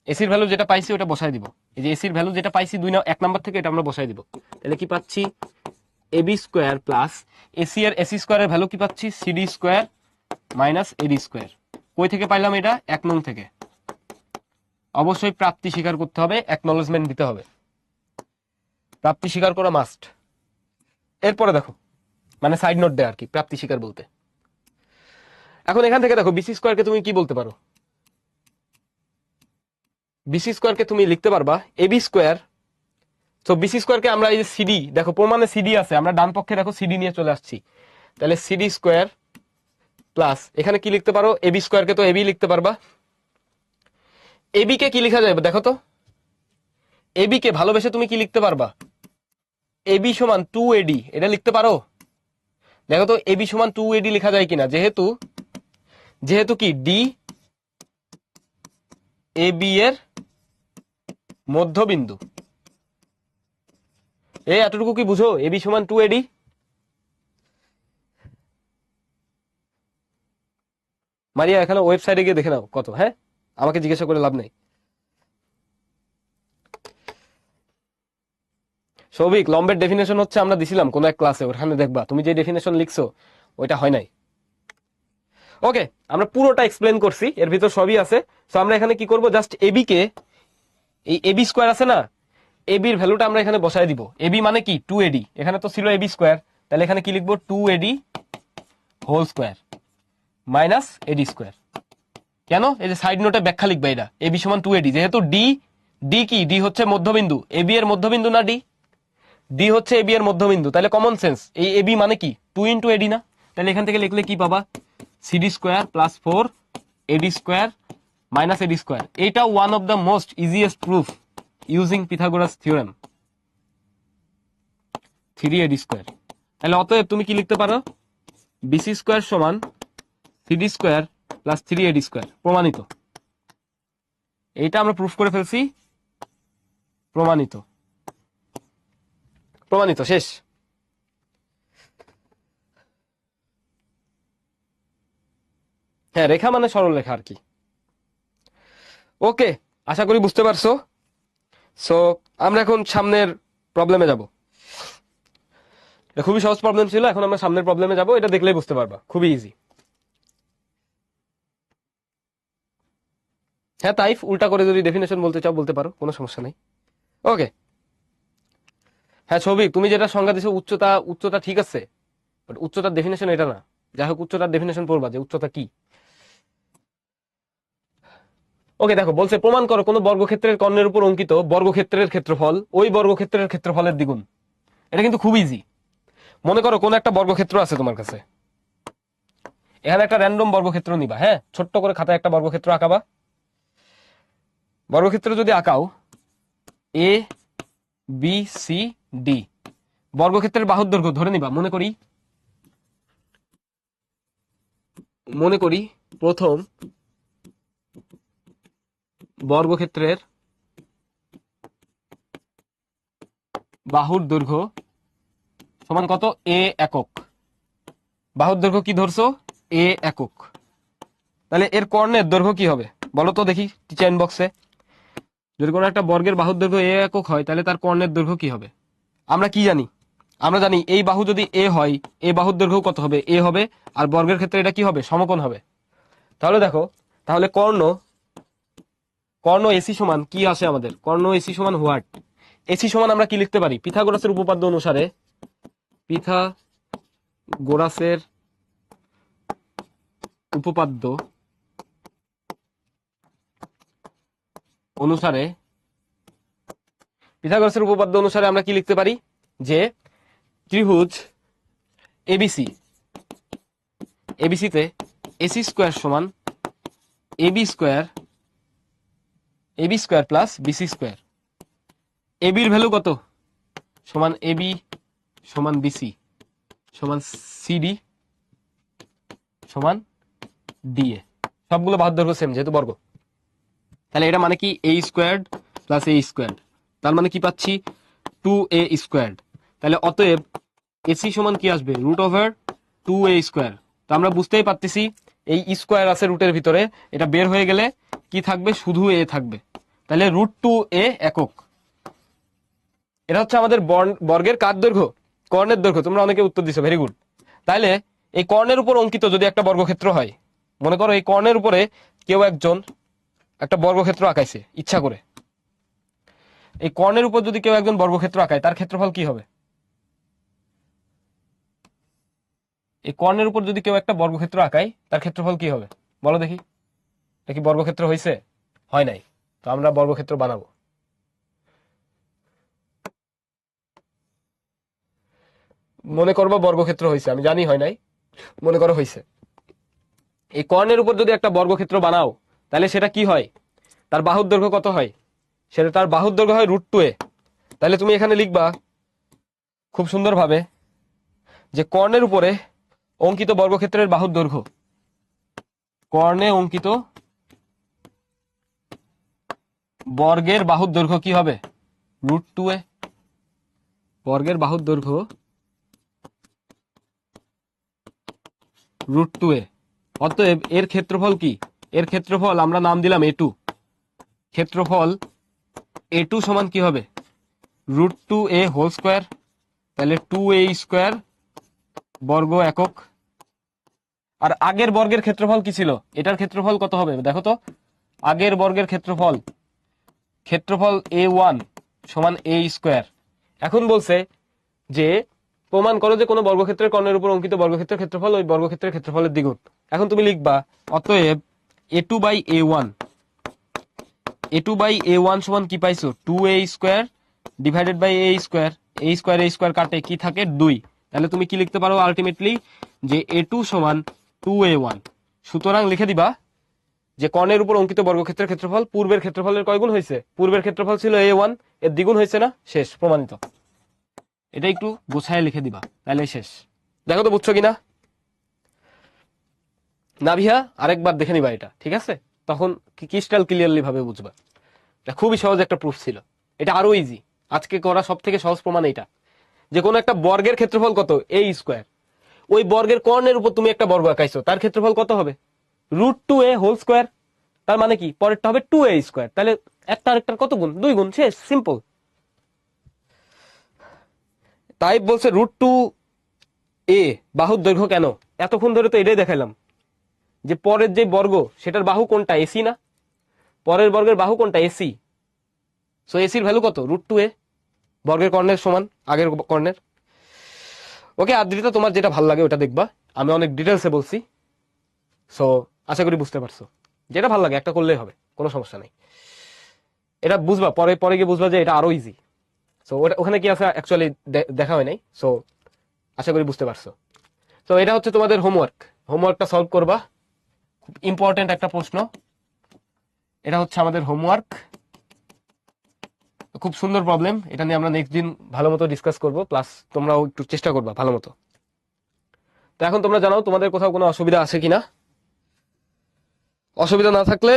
এসির ভ্যালু যেটা পাইছি ওটা বসাই দিব। এই যে এসির ভ্যালু যেটা পাইছি এক নাম্বার থেকে, এটা আমরা বসাই দিব। তাহলে কি পাচ্ছি? এবি স্কোয়ার প্লাস এসি এর এসি স্কোয়ারের ভ্যালু কি পাচ্ছি? CD square minus AD square. কই থেকে পাইলাম এটা? 1 নং থেকে। অবশ্যই প্রাপ্তি স্বীকার করতে হবে, অ্যাকনলেজমেন্ট দিতে হবে, প্রাপ্তি স্বীকার করা মাস্ট। এরপরে দেখো, মানে সাইড নোট দেয় আর কি প্রাপ্তি স্বীকার বলতে। এখন এখান থেকে দেখো বিসি স্কোয়ারকে তুমি কি বলতে পারো? বিসি স্কোয়ারকে তুমি লিখতে পারবা এবি স্কোয়ার। তো বিসি স্কোয়ারকে আমরা এই যে সিডি, দেখো প্রমাণে সিডি আছে, আমরা ডান পক্ষে দেখো সিডি নিয়ে চলে আসছি, তাহলে সিডি স্কোয়ার প্লাস এখানে কি লিখতে পারো, এবি স্কোয়ারকে তো এবি লিখতে পারবা। এবি কে কি লেখা যায় দেখো তো, এবি কে ভালোবেসে তুমি কি লিখতে পারবা, এবি সমান 2AD, এটা লিখতে পারো? দেখো তো এবি সমান 2AD লেখা যায় কিনা, যেহেতু যেহেতু কি ডি এবি এর মধ্যবিন্দু। এই এতটুকু কি বুঝো, এবি সমান 2AD? মারিয়া এখানে ওয়েবসাইটে গিয়ে দেখে নাও কত, হ্যাঁ, আমাকে জিজ্ঞাসা করে লাভ নেই। সৌভিক, লম্বের ডেফিনেশন হচ্ছে আমরা দিছিলাম কোন এক ক্লাসে, ওখানে দেখবা তুমি যে ডেফিনেশন লিখছো ওইটা হয় নাই। ওকে, আমরা পুরোটা এক্সপ্লেন করছি, এর ভিতর সবই আছে। সো আমরা এখানে কি করব, জাস্ট এবি কে, এই এবি স্কোয়ার আছে না, এবির ভ্যালুটা আমরা এখানে বসায় দিব। এবি মানে কি 2AD, এখানে তো ছিল এবি স্কোয়ার, তাহলে এখানে কি লিখবো 2AD whole square minus AD square. কেন, এই যে সাইড নোটে ব্যাখ্যা লিখবে, এটা এবি সমান 2AD, যেহেতু ডি, ডি কি, ডি হচ্ছে মধ্যবিন্দু, এবি এর মধ্যবিন্দু না ডি, ডি হচ্ছে এবি এর মধ্যবিন্দু, তাহলে কমন সেন্স এই এবি মানে কি 2 × AD না, তাহলে এখান থেকে লিখলে কি পাবা, CD square plus 4AD square minus AD square. এটা one of the most easiest proof using Pythagoras theorem, 3AD square. তাহলে অতএব তুমি কি লিখতে পারো, বিসি স্কোয়ার সমান CD square plus 3AD square, প্রমাণিত। এইটা আমরা প্রুফ করে ফেলছি, প্রমাণিত, প্রমাণিত, শেষ। হ্যাঁ, রেখা মানে সরল রেখা আর কি। ওকে, আশা করি বুঝতে পারছো। সো আমরা এখন সামনের প্রবলেমে যাব। এটা খুবই সহজ প্রবলেম ছিল, এখন আমরা সামনের প্রবলেমে যাব, এটা দেখলেই বুঝতে পারবা, খুবই ইজি। হ্যাঁ তাইফ, উল্টা করে যদি ডেফিনেশন বলতে চাও বলতে পারো, কোনো সমস্যা নেই। ওকে, হ্যাঁ সৌভিক, তুমি যেটা সংজ্ঞা দিছো উচ্চতা, উচ্চতা ঠিক আছে, বাট উচ্চতার ডেফিনেশন এটা না। যাই হোক, উচ্চতার ডেফিনেশন পড়বা যে উচ্চতা কি। ওকে, দেখো বলছে প্রমাণ করো কোন বর্গক্ষেত্রের কর্ণের উপর অঙ্কিত বর্গক্ষেত্রের ক্ষেত্রফল ওই বর্গক্ষেত্রের ক্ষেত্রফলের দ্বিগুণ। এটা কিন্তু খুব ইজি। মনে করো কোন একটা বর্গক্ষেত্র আছে তোমার কাছে, এখানে একটা র্যান্ডম বর্গক্ষেত্র নিবা, হ্যাঁ, ছোট্ট করে খাতায় একটা বর্গক্ষেত্র আঁকাবা। বর্গক্ষেত্র যদি আঁকাও ABCD, বর্গক্ষেত্রের বাহুর দৈর্ঘ্য ধরে নিবা, মনে করি প্রথম বর্গক্ষেত্রের বাহুর দৈর্ঘ্য সমান কত, A একক। বাহুর দৈর্ঘ্য কি ধরছো, A একক। তাহলে এর কর্ণের দৈর্ঘ্য কি হবে বলো তো দেখি টিচার ইনবক্সে। যদি কোনো একটা বর্গের বাহুর দৈর্ঘ্য A একক হয়, তাহলে তার কর্ণের দৈর্ঘ্য কি হবে? আমরা কি জানি, আমরা জানি এই বাহু যদি A হয়, এই বাহুর দৈর্ঘ্য কত হবে, A হবে, আর বর্গের ক্ষেত্রে এটা কি হবে, সমকোণ হবে। তাহলে দেখো, তাহলে কর্ণ, কর্ণ এসি সমান কি আসে আমাদের, কর্ণ এসি সমান হোয়াট, এসি সমান আমরা কি লিখতে পারি, পিথাগোরাসের উপপাদ্য অনুসারে, পিথাগোরাসের উপপাদ্য অনুসারে, পিথাগোরাসের উপপাদ্য অনুসারে আমরা কি লিখতে পারি, যে ত্রিভুজ এবিসি, এবিসিতে এসি স্কোয়ার সমান AB square, AB square plus BC square. এবির ভ্যালু কত, সমান এবি সমান বিসি সমান সিডি সমান ডিএ। সবগুলো বাহুর দৈর্ঘ্য সেম যেহেতু বর্গ। তাহলে এটা মানে কি এ স্কোয়ার্ড প্লাস এ স্কোয়ার্ড, তার মানে কি পাচ্ছি 2A স্কোয়ার্ড। তাহলে অতএব এসি সমান কি আসবে, √2A স্কোয়ার। তো আমরা বুঝতেই পারতেছি এই স্কোয়ার আছে রুটের ভিতরে, এটা বের হয়ে গেলে কি থাকবে, শুধু এ থাকবে। তাহলে √2A একক। এটা হচ্ছে আমাদের বর্গের কার দৈর্ঘ্য, কর্ণের দৈর্ঘ্য। তোমরা অনেকে উত্তর দিছো, ভেরি গুড। তাহলে এই কর্ণের উপর অঙ্কিত যদি একটা বর্গক্ষেত্র হয়, মনে করো এই কর্ণের উপরে কেউ একজন একটা বর্গক্ষেত্র আঁকাইছে ইচ্ছা করে, এই কর্ণের উপর যদি কেউ একজন বর্গক্ষেত্র আঁকায়, তার ক্ষেত্রফল কি হবে? এই কর্ণের উপর যদি কেউ একটা বর্গক্ষেত্র আঁকায়, তার ক্ষেত্রফল কি হবে বলো দেখি। এটা কি বর্গক্ষেত্র হয়েছে, হয় নাই, তো আমরা বর্গক্ষেত্র বানাবো। মনে করবো বর্গক্ষেত্র হয়েছে, আমি জানি হয় নাই, মনে করো হয়েছে। এই কর্ণের উপর যদি একটা বর্গক্ষেত্র বানাও তাহলে সেটা কি হয়, তার বাহুর দৈর্ঘ্য কত হয়, সেটা তার বাহুর দৈর্ঘ্য হয় √2a। তাহলে তুমি এখানে লিখবা খুব সুন্দরভাবে যে কর্ণের উপরে অঙ্কিত বর্গক্ষেত্রের বাহুর দৈর্ঘ্য, কর্ণে অঙ্কিত বর্গের বাহুর দৈর্ঘ্য কি হবে, √2a। বর্গের বাহুর দৈর্ঘ্য √2a। অতএব এর ক্ষেত্রফল কি, এর ক্ষেত্রফল আমরা নাম দিলাম a2। ক্ষেত্রফল a2 সমান কি হবে, √2a হোল স্কোয়ার। তাহলে 2a² বর্গ একক। আর আগের বর্গের ক্ষেত্রফল কি ছিল, এটার ক্ষেত্রফল কত হবে দেখো তো। আগের বর্গের ক্ষেত্রফল, ক্ষেত্রফল a1 সমান a²। এখন বলছে যে প্রমাণ করো যে কোনো বর্গক্ষেত্রের কর্ণের উপর অঙ্কিত বর্গক্ষেত্রের ক্ষেত্রফল ওই বর্গক্ষেত্রের ক্ষেত্রফলের দ্বিগুণ। এখন তুমি লিখবা অতএব a2/a1, a2/a1 সমান কি পাইছো, 2a² ডিভাইডেড বাই a², কাটে কি থাকে 2। তাহলে তুমি কি লিখতে পারো আলটিমেটলি যে a2 সমান 2a1। সুতরাং লিখে দিবা যে কর্ণের উপর অঙ্কিত বর্গক্ষেত্রের ক্ষেত্রফল পূর্বের ক্ষেত্রফলের কয় গুণ হয়েছে, পূর্বের ক্ষেত্রফল ছিল a1, এর দ্বিগুণ হয়েছে না, শেষ, প্রমাণিত। এটা একটু গোছায় লিখে দিবা তাহলে শেষ। দেখো তো বুঝছো কিনা। নাভিয়া আরেকবার দেখে নিবা এটা, ঠিক আছে, তখন ক্রিস্টাল ক্লিয়ারলি ভাবে বুঝবা। এটা খুবই সহজ একটা প্রুফ ছিল, এটা আরো ইজি। আজকে করা সব থেকে সহজ প্রমাণ এটা, যে কোনো একটা বর্গের ক্ষেত্রফল কত, a²। ওই বর্গের কর্ণের উপর তুমি একটা বর্গ আঁকাইছো, তার ক্ষেত্রফল কত হবে, √2a হোল স্কোয়ার। তার মানে কি, পরেরটা হবে 2a²। তাহলে একটা আরেকটার কত গুণ, 2 গুণ, শেষ, সিম্পল। তাই বলছে √2a বাহুর দৈর্ঘ্য কেন, এতক্ষণ ধরে তো এটাই দেখাইলাম যে পরের যে বর্গ সেটার বাহু কোনটা, এসি না, পরের বর্গের বাহু কোনটা, এসি। সো এসির ভ্যালু কত, √2a, বর্গের কর্ণের সমান আগের কর্ণের। ওকে আদ্রিতা, তোমার যেটা ভালো লাগে ওটা দেখবা, আমি অনেক ডিটেলসে বলছি। সো আশা করি বুঝতে পারছো, যেটা ভালো লাগে একটা করলেই হবে, কোনো সমস্যা নেই। এটা বুঝবা, পরে পরে গিয়ে বুঝবা যে এটা আরো ইজি। সো ওখানে কি আছে অ্যাকচুয়ালি দেখা হয় নাই। সো আশা করি বুঝতে পারছো। তো এটা হচ্ছে তোমাদের হোমওয়ার্ক, হোমওয়ার্কটা সলভ করবা, খুব ইম্পর্টেন্ট একটা প্রশ্ন। এটা হচ্ছে আমাদের হোমওয়ার্ক, খুব সুন্দর প্রবলেম। এটা নিয়ে আমরা নেক্সট দিন ভালো মতো ডিসকাস করবো, প্লাস তোমরাও একটু চেষ্টা করবা ভালো মতো। তো এখন তোমরা জানাও তোমাদের কোথাও কোনো অসুবিধা আছে কিনা। অসুবিধা না থাকলে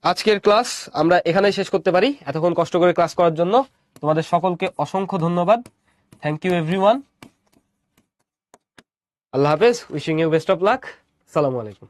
আজকের ক্লাস আমরা এখানেই শেষ করতে পারি। এতক্ষণ কষ্ট করে ক্লাস করার জন্য তোমাদের সকলকে অসংখ্য ধন্যবাদ। Thank you everyone. আল্লাহ হাফেজ, wishing you best of luck. সালামু আলাইকুম।